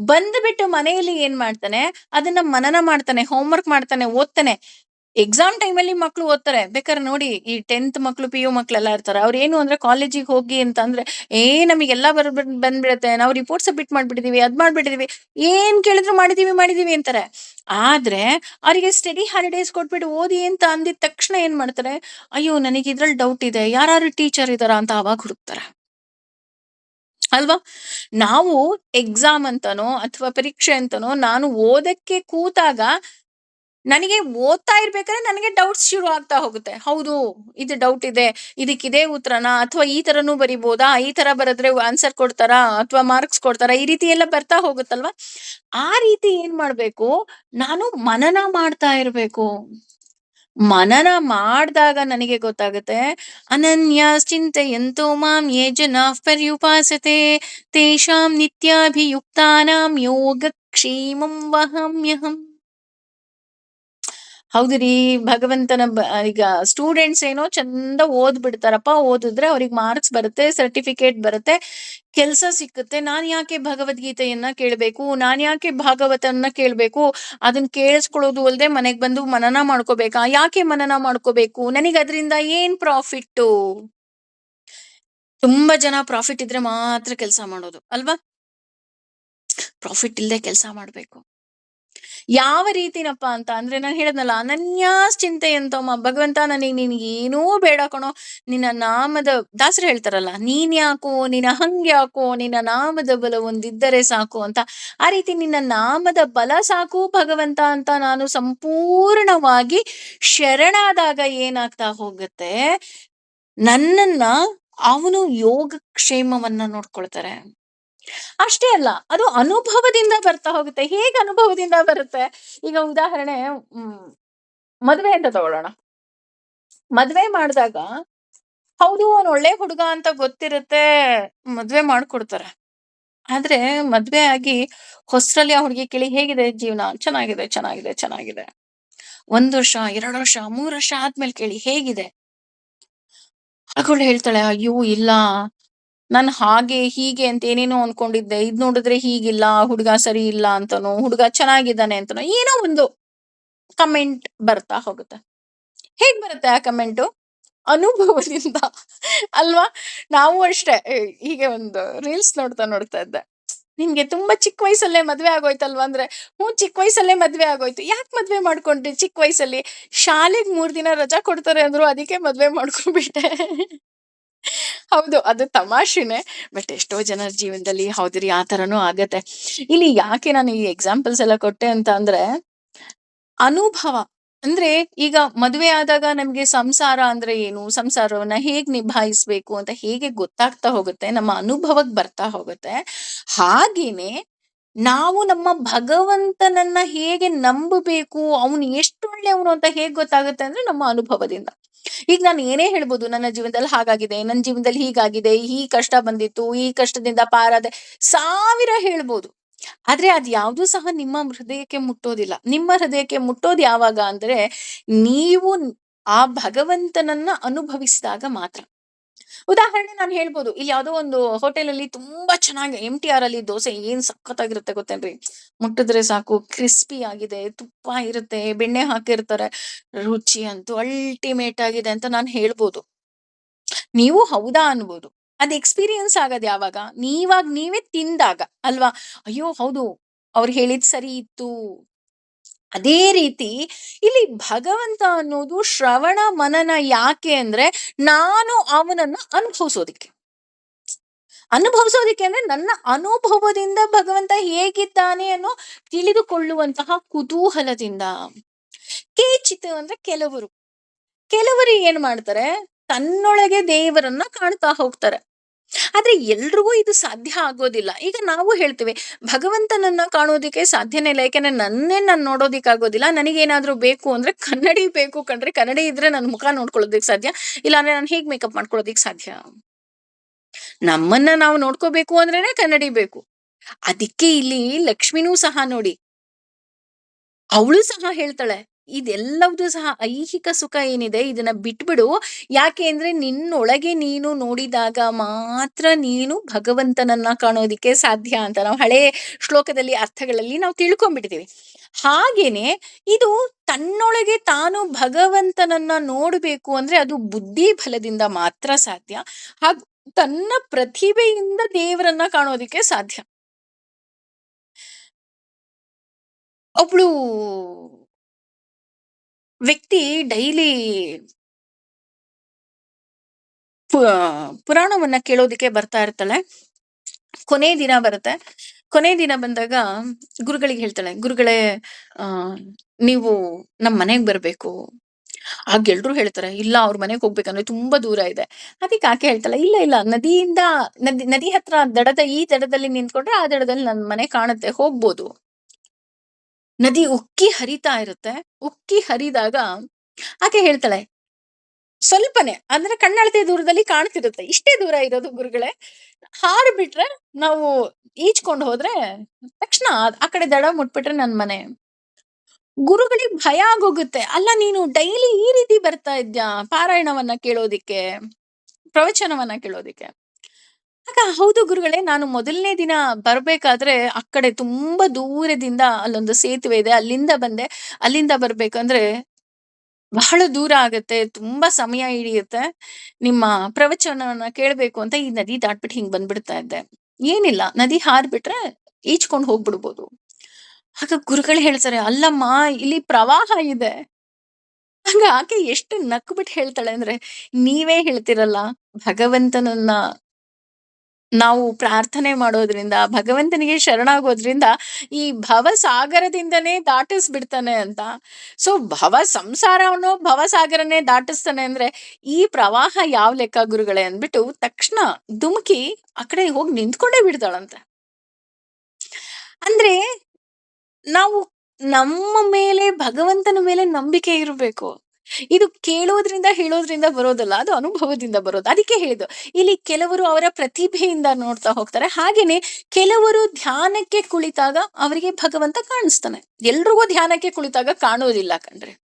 ಬಂದ್ಬಿಟ್ಟು ಮನೆಯಲ್ಲಿ ಏನ್ ಮಾಡ್ತಾನೆ, ಅದನ್ನ ಮನನ ಮಾಡ್ತಾನೆ, ಹೋಮ್ವರ್ಕ್ ಮಾಡ್ತಾನೆ, ಓದ್ತಾನೆ. ಎಕ್ಸಾಮ್ ಟೈಮಲ್ಲಿ ಮಕ್ಳು ಓದ್ತಾರೆ. ಬೇಕಾದ್ರೆ ನೋಡಿ ಈ 10th ಮಕ್ಳು, PU ಮಕ್ಳೆಲ್ಲ ಇರ್ತಾರೆ. ಅವ್ರೇನು ಅಂದ್ರೆ ಕಾಲೇಜಿಗೆ ಹೋಗಿ ಅಂತಂದ್ರೆ, ನಮಿಗೆಲ್ಲ ಬಂದ್ಬಿಡತ್ತೆ. ನಾವು ರಿಪೋರ್ಟ್ ಸಬ್ಮಿಟ್ ಮಾಡ್ಬಿಟ್ಟಿದೀವಿ, ಅದ್ ಮಾಡ್ಬಿಟ್ಟಿದೀವಿ. ಏನ್ ಕೇಳಿದ್ರು ಮಾಡಿದೀವಿ ಅಂತಾರೆ. ಆದ್ರೆ ಅವರಿಗೆ ಸ್ಟಡಿ ಹಾಲಿಡೇಸ್ ಕೊಟ್ಬಿಟ್ಟು ಓದಿ ಅಂತ ಅಂದಿದ ತಕ್ಷಣ ಏನ್ ಮಾಡ್ತಾರೆ? ಅಯ್ಯೋ ನನಗೆ ಇದ್ರಲ್ಲಿ ಡೌಟ್ ಇದೆ. ಯಾರಾರು ಟೀಚರ್ ಇದಾರಾ ಅಂತ ಅವಾಗ ಹುಡುಕ್ತಾರೆ. ಅಲ್ವಾ? ನಾವು ಎಕ್ಸಾಮ್ ಅಂತನೋ ಅಥವಾ ಪರೀಕ್ಷೆ ಅಂತನೋ ನಾನು ಓದಕ್ಕೆ ಕೂತಾಗ ನನಗೆ ಓದ್ತಾ ಇರ್ಬೇಕಾದ್ರೆ ನನಗೆ ಡೌಟ್ಸ್ ಶುರು ಆಗ್ತಾ ಹೋಗುತ್ತೆ. ಹೌದು, ಇದು ಡೌಟ್ ಇದೆ. ಇದಕ್ಕಿದೇ ಉತ್ತರನಾ? ಅಥವಾ ಈ ತರನೂ ಬರಿಬೋದಾ? ಈ ತರ ಬರೆದ್ರೆ ಆನ್ಸರ್ ಕೊಡ್ತಾರಾ? ಅಥವಾ ಮಾರ್ಕ್ಸ್ ಕೊಡ್ತಾರಾ? ಈ ರೀತಿ ಎಲ್ಲ ಬರ್ತಾ ಹೋಗುತ್ತಲ್ವಾ? ಆ ರೀತಿ ಏನ್ ಮಾಡ್ಬೇಕು? ನಾನು ಮನನ ಮಾಡ್ತಾ ಇರ್ಬೇಕು. ಮನನ ಮಾಡ್ದಾಗ ನನಗೆ ಗೊತ್ತಾಗುತ್ತೆ. ಅನನ್ಯಾಸ್ ಚಿಂತೆಯಂತೋ ಮಾಂ ಯೇ ಜನಾಃ ಪರ್ಯುಪಾಸತೆ ತೇಷಾಂ ನಿತ್ಯಾಭಿಯುಕ್ತಾನಾಂ ಯೋಗಕ್ಷೇಮಂ ವಹಾಮ್ಯಹಂ. ಹೌದು ರೀ. ಭಗವಂತನ ಈಗ ಸ್ಟೂಡೆಂಟ್ಸ್ ಏನೋ ಚಂದ ಓದ್ಬಿಡ್ತಾರಪ್ಪ. ಓದಿದ್ರೆ ಅವ್ರಿಗೆ ಮಾರ್ಕ್ಸ್ ಬರುತ್ತೆ, ಸರ್ಟಿಫಿಕೇಟ್ ಬರುತ್ತೆ, ಕೆಲ್ಸ ಸಿಕ್ಕುತ್ತೆ. ನಾನ್ ಯಾಕೆ ಭಗವದ್ಗೀತೆಯನ್ನ ಕೇಳ್ಬೇಕು? ನಾನ್ ಯಾಕೆ ಭಾಗವತನ್ನ ಕೇಳ್ಬೇಕು? ಅದನ್ನ ಕೇಳಿಸ್ಕೊಳ್ಳೋದು ಅಲ್ದೆ ಮನೆಗ್ ಬಂದು ಮನನ ಮಾಡ್ಕೋಬೇಕಾ? ಯಾಕೆ ಮನನ ಮಾಡ್ಕೋಬೇಕು? ನನಗ್ ಅದ್ರಿಂದ ಏನ್ ಪ್ರಾಫಿಟ್ಟು? ತುಂಬಾ ಜನ ಪ್ರಾಫಿಟ್ ಇದ್ರೆ ಮಾತ್ರ ಕೆಲಸ ಮಾಡೋದು ಅಲ್ವಾ? ಪ್ರಾಫಿಟ್ ಇಲ್ದೆ ಕೆಲಸ ಮಾಡ್ಬೇಕು. ಯಾವ ರೀತಿನಪ್ಪ ಅಂತ ಅಂದ್ರೆ ನಾನು ಹೇಳದ್ನಲ್ಲ, ಅನನ್ಯಾಸ್ ಚಿಂತೆಯಂತಮ್ಮ. ಭಗವಂತ ನನಗೆ ನೀನ್ ಏನೂ ಬೇಡ ಕಣೋ, ನಿನ್ನ ನಾಮದ ದಾಸರು ಹೇಳ್ತಾರಲ್ಲ, ನೀನ್ ಯಾಕೋ, ನಿನ್ನ ಹಂಗ್ಯಾಕೋ, ನಿನ್ನ ನಾಮದ ಬಲ ಒಂದಿದ್ದರೆ ಸಾಕು ಅಂತ. ಆ ರೀತಿ ನಿನ್ನ ನಾಮದ ಬಲ ಸಾಕು ಭಗವಂತ ಅಂತ ನಾನು ಸಂಪೂರ್ಣವಾಗಿ ಶರಣಾದಾಗ ಏನಾಗ್ತಾ ಹೋಗುತ್ತೆ? ನನ್ನನ್ನ ಅವನು ಯೋಗಕ್ಷೇಮವನ್ನ ನೋಡ್ಕೊಳ್ತಾರೆ. ಅಷ್ಟೇ ಅಲ್ಲ, ಅದು ಅನುಭವದಿಂದ ಬರ್ತಾ ಹೋಗುತ್ತೆ. ಹೇಗೆ ಅನುಭವದಿಂದ ಬರುತ್ತೆ? ಈಗ ಉದಾಹರಣೆ, ಮದ್ವೆ ಅಂತ ತಗೊಳ್ಳೋಣ. ಮದ್ವೆ ಮಾಡಿದಾಗ ಹೌದು ಅವ್ನು ಒಳ್ಳೆ ಹುಡುಗ ಅಂತ ಗೊತ್ತಿರುತ್ತೆ, ಮದ್ವೆ ಮಾಡ್ಕೊಡ್ತಾರೆ. ಆದ್ರೆ ಮದ್ವೆ ಆಗಿ ಹೊಸರಲ್ಲಿ ಆ ಹುಡುಗಿ ಕೇಳಿ ಹೇಗಿದೆ ಜೀವನ? ಚೆನ್ನಾಗಿದೆ, ಚೆನ್ನಾಗಿದೆ, ಚೆನ್ನಾಗಿದೆ. 1 ವರ್ಷ, 2 ವರ್ಷ, 3 ವರ್ಷ ಆದ್ಮೇಲೆ ಕೇಳಿ ಹೇಗಿದೆ? ಅವಳು ಹೇಳ್ತಾಳೆ, ಅಯ್ಯೋ ಇಲ್ಲ, ನಾನ್ ಹಾಗೆ ಹೀಗೆ ಅಂತ ಏನೇನೋ ಅನ್ಕೊಂಡಿದ್ದೆ. ಇದ್ ನೋಡಿದ್ರೆ ಹೀಗಿಲ್ಲ, ಹುಡುಗ ಸರಿ ಇಲ್ಲ ಅಂತನೋ, ಹುಡುಗ ಚೆನ್ನಾಗಿದ್ದಾನೆ ಅಂತನೋ ಏನೋ ಒಂದು ಕಮೆಂಟ್ ಬರ್ತಾ ಹೋಗುತ್ತೆ. ಹೇಗ್ ಬರುತ್ತೆ ಆ ಕಮೆಂಟು? ಅನುಭವದಿಂದ ಅಲ್ವಾ? ನಾವು ಅಷ್ಟೇ. ಹೀಗೆ ಒಂದು ರೀಲ್ಸ್ ನೋಡ್ತಾ ಇದ್ದೆ. ನಿಮ್ಗೆ ತುಂಬಾ ಚಿಕ್ಕ ವಯಸ್ಸಲ್ಲೇ ಮದ್ವೆ ಆಗೋಯ್ತಲ್ವಾ ಅಂದ್ರೆ, ಚಿಕ್ಕ ವಯಸ್ಸಲ್ಲೇ ಮದ್ವೆ ಆಗೋಯ್ತು. ಯಾಕೆ ಮದ್ವೆ ಮಾಡ್ಕೊಂಡ್ರಿ ಚಿಕ್ಕ ವಯಸ್ಸಲ್ಲಿ? ಶಾಲೆಗ್ 3 ದಿನ ರಜಾ ಕೊಡ್ತಾರೆ ಅಂದ್ರು, ಅದಕ್ಕೆ ಮದ್ವೆ ಮಾಡ್ಕೊಂಡ್ಬಿಟ್ಟೆ. ಹೌದು, ಅದು ತಮಾಷೆನೆ. ಬಟ್ ಎಷ್ಟೋ ಜನರ ಜೀವನದಲ್ಲಿ ಹೌದ್ರಿ, ಆ ತರನೂ ಆಗತ್ತೆ. ಇಲ್ಲಿ ಯಾಕೆ ನಾನು ಈ ಎಕ್ಸಾಂಪಲ್ಸ್ ಎಲ್ಲ ಕೊಟ್ಟೆ ಅಂತ ಅಂದ್ರೆ, ಅನುಭವ ಅಂದ್ರೆ ಈಗ ಮದುವೆ ಆದಾಗ ನಮ್ಗೆ ಸಂಸಾರ ಅಂದ್ರೆ ಏನು, ಸಂಸಾರವನ್ನ ಹೇಗ್ ನಿಭಾಯಿಸ್ಬೇಕು ಅಂತ ಹೇಗೆ ಗೊತ್ತಾಗ್ತಾ ಹೋಗುತ್ತೆ, ನಮ್ಮ ಅನುಭವಕ್ಕೆ ಬರ್ತಾ ಹೋಗುತ್ತೆ. ಹಾಗೇನೆ ನಾವು ನಮ್ಮ ಭಗವಂತನನ್ನ ಹೇಗೆ ನಂಬಬೇಕು, ಅವನು ಎಷ್ಟು ಒಳ್ಳೆಯವನು ಅಂತ ಹೇಗ್ ಗೊತ್ತಾಗುತ್ತೆ ಅಂದ್ರೆ ನಮ್ಮ ಅನುಭವದಿಂದ. ಈಗ ನಾನು ಏನೇ ಹೇಳ್ಬೋದು, ನನ್ನ ಜೀವನದಲ್ಲಿ ಹಾಗಾಗಿದೆ, ನನ್ನ ಜೀವನದಲ್ಲಿ ಹೀಗಾಗಿದೆ, ಈ ಕಷ್ಟ ಬಂದಿತ್ತು, ಈ ಕಷ್ಟದಿಂದ ಪಾರಾದೆ, 1000 ಹೇಳ್ಬೋದು. ಆದ್ರೆ ಅದ್ ಯಾವ್ದೂ ಸಹ ನಿಮ್ಮ ಹೃದಯಕ್ಕೆ ಮುಟ್ಟೋದಿಲ್ಲ. ನಿಮ್ಮ ಹೃದಯಕ್ಕೆ ಮುಟ್ಟೋದು ಯಾವಾಗ ಅಂದ್ರೆ, ನೀವು ಆ ಭಗವಂತನನ್ನ ಅನುಭವಿಸಿದಾಗ ಮಾತ್ರ. ಉದಾಹರಣೆ ನಾನು ಹೇಳ್ಬೋದು, ಇಲ್ಲಿ ಯಾವ್ದೋ ಒಂದು ಹೋಟೆಲ್ ಅಲ್ಲಿ ತುಂಬಾ ಚೆನ್ನಾಗಿ MTR ಅಲ್ಲಿ ದೋಸೆ ಏನ್ ಸಖತ್ತಾಗಿರುತ್ತೆ ಗೊತ್ತೇನ್ರಿ? ಮುಟ್ಟಿದ್ರೆ ಸಾಕು, ಕ್ರಿಸ್ಪಿ ಆಗಿದೆ, ತುಪ್ಪ ಇರುತ್ತೆ, ಬೆಣ್ಣೆ ಹಾಕಿರ್ತಾರೆ, ರುಚಿ ಅಂತೂ ಅಲ್ಟಿಮೇಟ್ ಆಗಿದೆ ಅಂತ ನಾನು ಹೇಳ್ಬೋದು. ನೀವು ಹೌದಾ ಅನ್ಬೋದು. ಅದ್ ಎಕ್ಸ್ಪೀರಿಯನ್ಸ್ ಆಗದ್ ಯಾವಾಗ? ನೀವೇ ತಿಂದಾಗ ಅಲ್ವಾ? ಅಯ್ಯೋ ಹೌದು, ಅವ್ರು ಹೇಳಿದ್ ಸರಿ ಇತ್ತು. ಅದೇ ರೀತಿ ಇಲ್ಲಿ ಭಗವಂತ ಅನ್ನೋದು ಶ್ರವಣ ಮನನ ಯಾಕೆ ಅಂದ್ರೆ, ನಾನು ಅವನನ್ನ ಅನುಭವಿಸೋದಿಕ್ಕೆ ಅಂದ್ರೆ ನನ್ನ ಅನುಭವದಿಂದ ಭಗವಂತ ಹೇಗಿದ್ದಾನೆ ಅನ್ನೋ ತಿಳಿದುಕೊಳ್ಳುವಂತಹ ಕುತೂಹಲದಿಂದ. ಕೇಚಿತ್ ಅಂದ್ರೆ ಕೆಲವರು ಏನ್ ಮಾಡ್ತಾರೆ, ತನ್ನೊಳಗೆ ದೇವರನ್ನ ಕಾಣ್ತಾ ಹೋಗ್ತಾರೆ. ಆದ್ರೆ ಎಲ್ರಿಗೂ ಇದು ಸಾಧ್ಯ ಆಗೋದಿಲ್ಲ. ಈಗ ನಾವು ಹೇಳ್ತೀವಿ, ಭಗವಂತನನ್ನ ಕಾಣೋದಿಕ್ಕೆ ಸಾಧ್ಯನೇ ಇಲ್ಲ, ಯಾಕೆಂದ್ರೆ ನಾನು ನೋಡೋದಿಕ್ ಆಗೋದಿಲ್ಲ. ನನಗೇನಾದ್ರೂ ಬೇಕು ಅಂದ್ರೆ ಕನ್ನಡಿ ಬೇಕು ಕಣ್ರಿ. ಕನ್ನಡಿ ಇದ್ರೆ ನನ್ ಮುಖ ನೋಡ್ಕೊಳ್ಳೋದಿಕ್ ಸಾಧ್ಯ. ಇಲ್ಲಾಂದ್ರೆ ನಾನು ಹೇಗ್ ಮೇಕಪ್ ಮಾಡ್ಕೊಳ್ಳೋದಿಕ್ ಸಾಧ್ಯ? ನಮ್ಮನ್ನ ನಾವು ನೋಡ್ಕೋಬೇಕು ಅಂದ್ರೇನೆ ಕನ್ನಡಿ ಬೇಕು. ಅದಕ್ಕೆ ಇಲ್ಲಿ ಲಕ್ಷ್ಮಿನೂ ಸಹ ನೋಡಿ, ಅವಳು ಸಹ ಹೇಳ್ತಾಳೆ, ಇದೆಲ್ಲವೂ ಸಹ ಐಹಿಕ ಸುಖ ಏನಿದೆ ಇದನ್ನ ಬಿಟ್ಬಿಡು. ಯಾಕೆ ಅಂದ್ರೆ ನಿನ್ನೊಳಗೆ ನೀನು ನೋಡಿದಾಗ ಮಾತ್ರ ನೀನು ಭಗವಂತನನ್ನ ಕಾಣೋದಿಕ್ಕೆ ಸಾಧ್ಯ ಅಂತ ನಾವು ಹಳೆ ಶ್ಲೋಕದಲ್ಲಿ ಅರ್ಥಗಳಲ್ಲಿ ನಾವು ತಿಳ್ಕೊಂಡ್ಬಿಟ್ಟಿದೀವಿ. ಹಾಗೇನೆ ಇದು ತನ್ನೊಳಗೆ ತಾನು ಭಗವಂತನನ್ನ ನೋಡ್ಬೇಕು ಅಂದ್ರೆ ಅದು ಬುದ್ಧಿ ಬಲದಿಂದ ಮಾತ್ರ ಸಾಧ್ಯ. ಹಾಗೂ ತನ್ನ ಪ್ರತಿಭೆಯಿಂದ ದೇವರನ್ನ ಕಾಣೋದಿಕ್ಕೆ ಸಾಧ್ಯ. ಒಬ್ಳು ವ್ಯಕ್ತಿ ಡೈಲಿ ಪು ಪುರಾಣವನ್ನ ಕೇಳೋದಿಕ್ಕೆ ಬರ್ತಾ ಇರ್ತಾಳೆ. ಕೊನೆ ದಿನ ಬರುತ್ತೆ. ಕೊನೆ ದಿನ ಬಂದಾಗ ಗುರುಗಳಿಗೆ ಹೇಳ್ತಾಳೆ, "ಗುರುಗಳೇ, ಆ ನೀವು ನಮ್ ಮನೆಗ್ ಬರ್ಬೇಕು." ಆಗ ಎಲ್ರೂ ಹೇಳ್ತಾರೆ, "ಇಲ್ಲ, ಅವ್ರ ಮನೆಗ್ ಹೋಗ್ಬೇಕಂದ್ರೆ ತುಂಬಾ ದೂರ ಇದೆ." ಅದಕ್ಕೆ ಆಕೆ ಹೇಳ್ತಾಳೆ, "ಇಲ್ಲ ಇಲ್ಲ, ನದಿಯಿಂದ ನದಿ ಹತ್ರ ದಡದ ಈ ದಡದಲ್ಲಿ ನಿಂತ್ಕೊಂಡ್ರೆ ಆ ದಡದಲ್ಲಿ ನನ್ ಮನೆ ಕಾಣುತ್ತೆ, ಹೋಗ್ಬೋದು." ನದಿ ಉಕ್ಕಿ ಹರಿತಾ ಇರುತ್ತೆ. ಉಕ್ಕಿ ಹರಿದಾಗ ಆಕೆ ಹೇಳ್ತಾಳೆ, ಸ್ವಲ್ಪನೇ ಅಂದ್ರೆ ಕಣ್ಣಳತೆ ದೂರದಲ್ಲಿ ಕಾಣ್ತಿರುತ್ತೆ. ಇಷ್ಟೇ ದೂರ ಇರೋದು ಗುರುಗಳೇ. ಹಾರು ಬಿಟ್ರೆ ನಾವು ಈಜ್ಕೊಂಡು ಹೋದ್ರೆ ತಕ್ಷಣ ಆ ಕಡೆ ದಡ ಮುಟ್ಬಿಟ್ರೆ ನನ್ ಮನೆ. ಗುರುಗಳಿಗೆ ಭಯ ಆಗೋಗುತ್ತೆ. ಅಲ್ಲ, ನೀನು ಡೈಲಿ ಈ ರೀತಿ ಬರ್ತಾ ಇದ್ಯಾ ಪಾರಾಯಣವನ್ನ ಕೇಳೋದಿಕ್ಕೆ, ಪ್ರವಚನವನ್ನ ಕೇಳೋದಿಕ್ಕೆ? ಆಗ ಹೌದು ಗುರುಗಳೇ, ನಾನು ಮೊದಲನೇ ದಿನ ಬರ್ಬೇಕಾದ್ರೆ ಆ ಕಡೆ ತುಂಬಾ ದೂರದಿಂದ ಅಲ್ಲೊಂದು ಸೇತುವೆ ಇದೆ. ಅಲ್ಲಿಂದ ಬಂದೆ. ಅಲ್ಲಿಂದ ಬರ್ಬೇಕಂದ್ರೆ ಬಹಳ ದೂರ ಆಗತ್ತೆ. ತುಂಬಾ ಸಮಯ ಹಿಡಿಯುತ್ತೆ. ನಿಮ್ಮ ಪ್ರವಚನವನ್ನ ಕೇಳ್ಬೇಕು ಅಂತ ಈ ನದಿ ದಾಟ್ಬಿಟ್ಟು ಹಿಂಗ್ ಬಂದ್ಬಿಡ್ತಾ ಇದ್ದೆ. ಏನಿಲ್ಲ, ನದಿ ಹಾರ್ಬಿಟ್ರೆ ಈಜ್ಕೊಂಡ್ ಹೋಗ್ಬಿಡ್ಬೋದು. ಆಗ ಗುರುಗಳು ಹೇಳ್ತಾರೆ, "ಅಲ್ಲಮ್ಮ, ಇಲ್ಲಿ ಪ್ರವಾಹ ಇದೆ." ಆಗ ಆಕೆ ಎಷ್ಟು ನಕ್ಬಿಟ್ಟು ಹೇಳ್ತಾಳೆ ಅಂದ್ರೆ, "ನೀವೇ ಹೇಳ್ತಿರಲ್ಲ, ಭಗವಂತನನ್ನ ನಾವು ಪ್ರಾರ್ಥನೆ ಮಾಡೋದ್ರಿಂದ, ಭಗವಂತನಿಗೆ ಶರಣಾಗೋದ್ರಿಂದ ಈ ಭವಸಾಗರದಿಂದನೇ ದಾಟಿಸ್ಬಿಡ್ತಾನೆ ಅಂತ. ಸೊ ಭವಸಾಗರನೇ ದಾಟಿಸ್ತಾನೆ ಅಂದ್ರೆ ಈ ಪ್ರವಾಹ ಯಾವ ಲೆಕ್ಕ ಗುರುಗಳೇ?" ಅಂದ್ಬಿಟ್ಟು ತಕ್ಷಣ ಧುಮುಕಿ ಆ ಕಡೆ ಹೋಗಿ ನಿಂತ್ಕೊಂಡೇ ಬಿಡ್ತಾಳಂತೆ. ಅಂದ್ರೆ ನಾವು ನಮ್ಮ ಮೇಲೆ, ಭಗವಂತನ ಮೇಲೆ ನಂಬಿಕೆ ಇರಬೇಕು. ಇದು ಕೇಳೋದ್ರಿಂದ ಹೇಳೋದ್ರಿಂದ ಬರೋದಲ್ಲ, ಅದು ಅನುಭವದಿಂದ ಬರೋದು. ಅದಕ್ಕೆ ಹೇಳಿದ್ದು, ಇಲ್ಲಿ ಕೆಲವರು ಅವರ ಪ್ರತಿಭೆಯಿಂದ ನೋಡ್ತಾ ಹೋಗ್ತಾರೆ. ಹಾಗೇನೆ ಕೆಲವರು ಧ್ಯಾನಕ್ಕೆ ಕುಳಿತಾಗ ಅವರಿಗೆ ಭಗವಂತ ಕಾಣಿಸ್ತಾನೆ. ಎಲ್ರಿಗೂ ಧ್ಯಾನಕ್ಕೆ ಕುಳಿತಾಗ ಕಾಣೋದಿಲ್ಲ ಕಣ್ರಿ.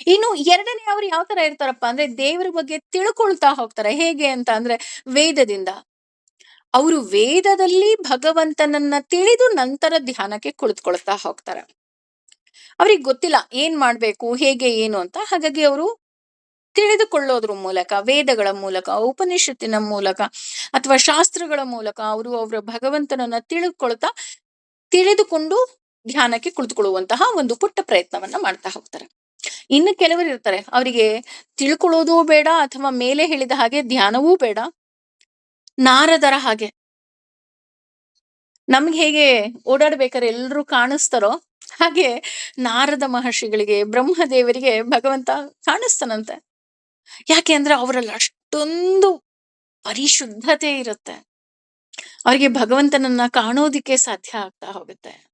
ಇನ್ನು ಎರಡನೇ ಅವರು ಯಾವ ತರ ಇರ್ತಾರಪ್ಪ ಅಂದ್ರೆ, ದೇವರ ಬಗ್ಗೆ ತಿಳ್ಕೊಳ್ತಾ ಹೋಗ್ತಾರೆ. ಹೇಗೆ ಅಂತ ಅಂದ್ರೆ ವೇದದಿಂದ. ಅವರು ವೇದದಲ್ಲಿ ಭಗವಂತನನ್ನ ತಿಳಿದು ನಂತರ ಧ್ಯಾನಕ್ಕೆ ಕುಳಿತುಕೊಳ್ತಾ ಹೋಗ್ತಾರೆ. ಅವ್ರಿಗೆ ಗೊತ್ತಿಲ್ಲ ಏನ್ ಮಾಡ್ಬೇಕು, ಹೇಗೆ, ಏನು ಅಂತ. ಹಾಗಾಗಿ ಅವರು ತಿಳಿದುಕೊಳ್ಳೋದ್ರ ಮೂಲಕ, ವೇದಗಳ ಮೂಲಕ, ಉಪನಿಷತ್ತಿನ ಮೂಲಕ ಅಥವಾ ಶಾಸ್ತ್ರಗಳ ಮೂಲಕ ಅವರು ಅವರ ಭಗವಂತನನ್ನ ತಿಳಿದುಕೊಂಡು ಧ್ಯಾನಕ್ಕೆ ಕುಳಿತುಕೊಳ್ಳುವಂತಹ ಒಂದು ಪುಟ್ಟ ಪ್ರಯತ್ನವನ್ನ ಮಾಡ್ತಾ ಹೋಗ್ತಾರೆ. ಇನ್ನು ಕೆಲವರು ಇರ್ತಾರೆ, ಅವರಿಗೆ ತಿಳ್ಕೊಳ್ಳೋದೂ ಬೇಡ ಅಥವಾ ಮೇಲೆ ಹೇಳಿದ ಹಾಗೆ ಧ್ಯಾನವೂ ಬೇಡ. ನಾರದರ ಹಾಗೆ ನಮ್ಗೆ ಹೇಗೆ ಓಡಾಡ್ಬೇಕಾದ್ರೆ ಎಲ್ರೂ ಕಾಣಿಸ್ತಾರೋ ಹಾಗೆ ನಾರದ ಮಹರ್ಷಿಗಳಿಗೆ, ಬ್ರಹ್ಮದೇವರಿಗೆ ಭಗವಂತ ಕಾಣಿಸ್ತಾನಂತೆ. ಯಾಕೆ ಅಂದ್ರೆ ಅವರಲ್ಲಿ ಅಷ್ಟೊಂದು ಪರಿಶುದ್ಧತೆ ಇರುತ್ತೆ. ಅವರಿಗೆ ಭಗವಂತನನ್ನ ಕಾಣೋದಿಕ್ಕೆ ಸಾಧ್ಯ ಆಗ್ತಾ ಹೋಗುತ್ತೆ.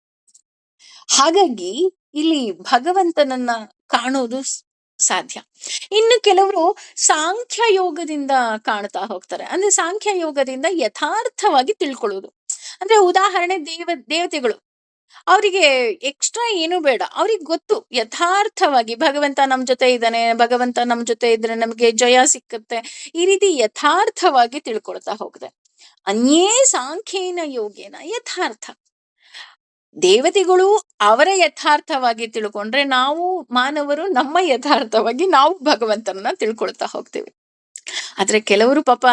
ಹಾಗಾಗಿ ಇಲ್ಲಿ ಭಗವಂತನನ್ನ ಕಾಣೋದು ಸಾಧ್ಯ. ಇನ್ನು ಕೆಲವರು ಸಾಂಖ್ಯ ಯೋಗದಿಂದ ಕಾಣ್ತಾ ಹೋಗ್ತಾರೆ. ಅಂದ್ರೆ ಸಾಂಖ್ಯ ಯೋಗದಿಂದ ಯಥಾರ್ಥವಾಗಿ ತಿಳ್ಕೊಳ್ಳೋದು. ಅಂದ್ರೆ ಉದಾಹರಣೆ, ದೇವತೆಗಳು ಅವರಿಗೆ ಎಕ್ಸ್ಟ್ರಾ ಏನು ಬೇಡ. ಅವ್ರಿಗೆ ಗೊತ್ತು ಯಥಾರ್ಥವಾಗಿ ಭಗವಂತ ನಮ್ ಜೊತೆ ಇದ್ದಾನೆ, ಭಗವಂತ ನಮ್ ಜೊತೆ ಇದ್ರೆ ನಮ್ಗೆ ಜಯ ಸಿಕ್ಕತ್ತೆ. ಈ ರೀತಿ ಯಥಾರ್ಥವಾಗಿ ತಿಳ್ಕೊಳ್ತಾ ಹೋಗಿದೆ. ಅನ್ಯೇ ಸಾಂಖ್ಯೇನ ಯೋಗೇನ ಯಥಾರ್ಥ. ದೇವತೆಗಳು ಅವರ ಯಥಾರ್ಥವಾಗಿ ತಿಳ್ಕೊಂಡ್ರೆ, ನಾವು ಮಾನವರು ನಮ್ಮ ಯಥಾರ್ಥವಾಗಿ ನಾವು ಭಗವಂತನನ್ನ ತಿಳ್ಕೊಳ್ತಾ ಹೋಗ್ತೀವಿ. ಆದ್ರೆ ಕೆಲವರು ಪಾಪ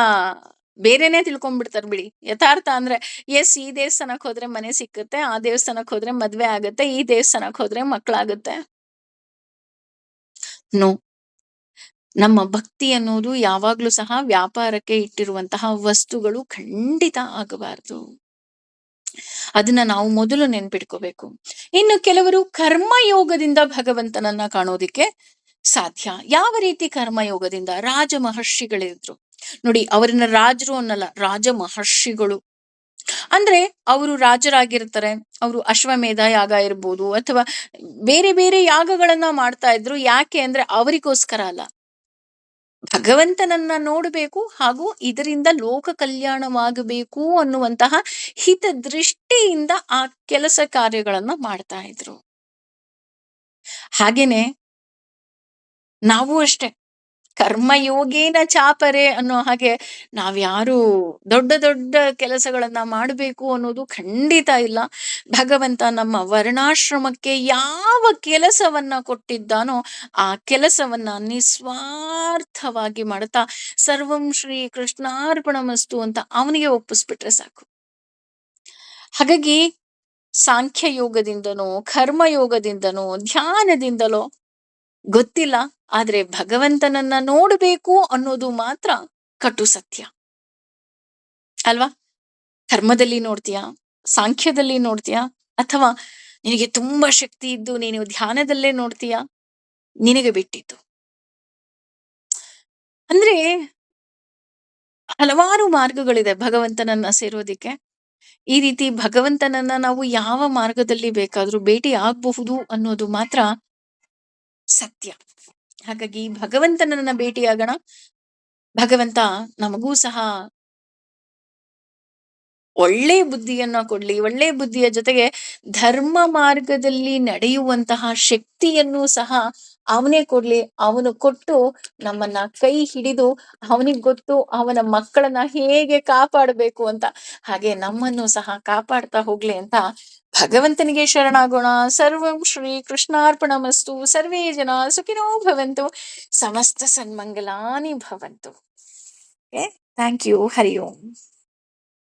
ಬೇರೆನೆ ತಿಳ್ಕೊಂಡ್ಬಿಡ್ತಾರೆ ಬಿಡಿ. ಯಥಾರ್ಥ ಅಂದ್ರೆ, ಎಸ್, ಈ ದೇವಸ್ಥಾನಕ್ ಹೋದ್ರೆ ಮನೆ ಸಿಕ್ಕುತ್ತೆ, ಆ ದೇವಸ್ಥಾನಕ್ ಹೋದ್ರೆ ಮದ್ವೆ ಆಗುತ್ತೆ, ಈ ದೇವಸ್ಥಾನಕ್ ಹೋದ್ರೆ ಮಕ್ಕಳಾಗುತ್ತೆ. ನೋ. ನಮ್ಮ ಭಕ್ತಿ ಅನ್ನೋದು ಯಾವಾಗ್ಲೂ ಸಹ ವ್ಯಾಪಾರಕ್ಕೆ ಇಟ್ಟಿರುವಂತಹ ವಸ್ತುಗಳು ಖಂಡಿತ ಆಗಬಾರದು. ಅದನ್ನ ನಾವು ಮೊದಲು ನೆನ್ಪಿಟ್ಕೋಬೇಕು. ಇನ್ನು ಕೆಲವರು ಕರ್ಮಯೋಗದಿಂದ ಭಗವಂತನನ್ನ ಕಾಣೋದಿಕ್ಕೆ ಸಾಧ್ಯ. ಯಾವ ರೀತಿ ಕರ್ಮಯೋಗದಿಂದ? ರಾಜ ಮಹರ್ಷಿಗಳಿದ್ರು ನೋಡಿ, ಅವರನ್ನ ರಾಜರು ಅನ್ನಲ್ಲ, ರಾಜ ಮಹರ್ಷಿಗಳು. ಅಂದ್ರೆ ಅವರು ರಾಜರಾಗಿರ್ತಾರೆ. ಅವರು ಅಶ್ವಮೇಧ ಯಾಗ ಇರ್ಬೋದು ಅಥವಾ ಬೇರೆ ಬೇರೆ ಯಾಗಗಳನ್ನ ಮಾಡ್ತಾ ಇದ್ರು. ಯಾಕೆ ಅಂದ್ರೆ ಅವರಿಗೋಸ್ಕರ ಅಲ್ಲ, ಭಗವಂತನನ್ನ ನೋಡಬೇಕು ಹಾಗೂ ಇದರಿಂದ ಲೋಕ ಕಲ್ಯಾಣವಾಗಬೇಕು ಅನ್ನುವಂತಹ ಹಿತದೃಷ್ಟಿಯಿಂದ ಆ ಕೆಲಸ ಕಾರ್ಯಗಳನ್ನ ಮಾಡ್ತಾ ಇದ್ರು. ಹಾಗೇನೆ ನಾವು ಅಷ್ಟೇ ಕರ್ಮಯೋಗೇನ ಚಾಪರೆ ಅನ್ನೋ ಹಾಗೆ ನಾವ್ಯಾರು ದೊಡ್ಡ ದೊಡ್ಡ ಕೆಲಸಗಳನ್ನ ಮಾಡಬೇಕು ಅನ್ನೋದು ಖಂಡಿತ ಇಲ್ಲ. ಭಗವಂತ ನಮ್ಮ ವರ್ಣಾಶ್ರಮಕ್ಕೆ ಯಾವ ಕೆಲಸವನ್ನ ಕೊಟ್ಟಿದ್ದಾನೋ ಆ ಕೆಲಸವನ್ನ ನಿಸ್ವಾರ್ಥವಾಗಿ ಮಾಡ್ತಾ ಸರ್ವಂ ಶ್ರೀ ಕೃಷ್ಣಾರ್ಪಣಮಸ್ತು ಅಂತ ಅವನಿಗೆ ಒಪ್ಪಿಸ್ಬಿಟ್ರೆ ಸಾಕು. ಹಾಗಾಗಿ ಸಾಂಖ್ಯ ಯೋಗದಿಂದನೋ ಕರ್ಮಯೋಗದಿಂದನೋ ಧ್ಯಾನದಿಂದಲೋ ಗೊತ್ತಿಲ್ಲ, ಆದ್ರೆ ಭಗವಂತನನ್ನ ನೋಡ್ಬೇಕು ಅನ್ನೋದು ಮಾತ್ರ ಕಟು ಸತ್ಯ ಅಲ್ವಾ. ಕರ್ಮದಲ್ಲಿ ನೋಡ್ತೀಯಾ, ಸಾಂಖ್ಯದಲ್ಲಿ ನೋಡ್ತೀಯಾ, ಅಥವಾ ನಿನಗೆ ತುಂಬಾ ಶಕ್ತಿ ಇದ್ದು ನೀನು ಧ್ಯಾನದಲ್ಲೇ ನೋಡ್ತೀಯಾ, ನಿನಗೆ ಬಿಟ್ಟಿದ್ದು. ಅಂದ್ರೆ ಹಲವಾರು ಮಾರ್ಗಗಳಿದೆ ಭಗವಂತನನ್ನ ಸೇರೋದಿಕ್ಕೆ. ಈ ರೀತಿ ಭಗವಂತನನ್ನ ನಾವು ಯಾವ ಮಾರ್ಗದಲ್ಲಿ ಬೇಕಾದ್ರೂ ಭೇಟಿ ಆಗಬಹುದು ಅನ್ನೋದು ಮಾತ್ರ ಸತ್ಯ. ಹಾಗಾಗಿ ಭಗವಂತನನ್ನ ಭೇಟಿಯಾಗೋಣ. ಭಗವಂತ ನಮಗೂ ಸಹ ಒಳ್ಳೆ ಬುದ್ಧಿಯನ್ನ ಕೊಡ್ಲಿ, ಒಳ್ಳೆ ಬುದ್ಧಿಯ ಜೊತೆಗೆ ಧರ್ಮ ಮಾರ್ಗದಲ್ಲಿ ನಡೆಯುವಂತಹ ಶಕ್ತಿಯನ್ನು ಸಹ ಅವನೇ ಕೊಡ್ಲಿ. ಅವನು ಕೊಟ್ಟು ನಮ್ಮನ್ನ ಕೈ ಹಿಡಿದು ಅವನಿಗೆ ಗೊತ್ತು ಅವನ ಮಕ್ಕಳನ್ನ ಹೇಗೆ ಕಾಪಾಡಬೇಕು ಅಂತ, ಹಾಗೆ ನಮ್ಮನ್ನು ಸಹ ಕಾಪಾಡ್ತಾ ಹೋಗ್ಲಿ ಅಂತ ಭಗವಂತನಿಗೆ ಶರಣಾಗೋಣ. ಸರ್ವಂ ಶ್ರೀ ಕೃಷ್ಣಾರ್ಪಣಮಸ್ತು. ಸರ್ವೇ ಜನ ಸುಖಿನೋ ಭವಂತು. ಸಮಸ್ತ ಸನ್ಮಂಗಲಾನಿ ಭವಂತು. Thank you. ಹರಿ ಓಂ.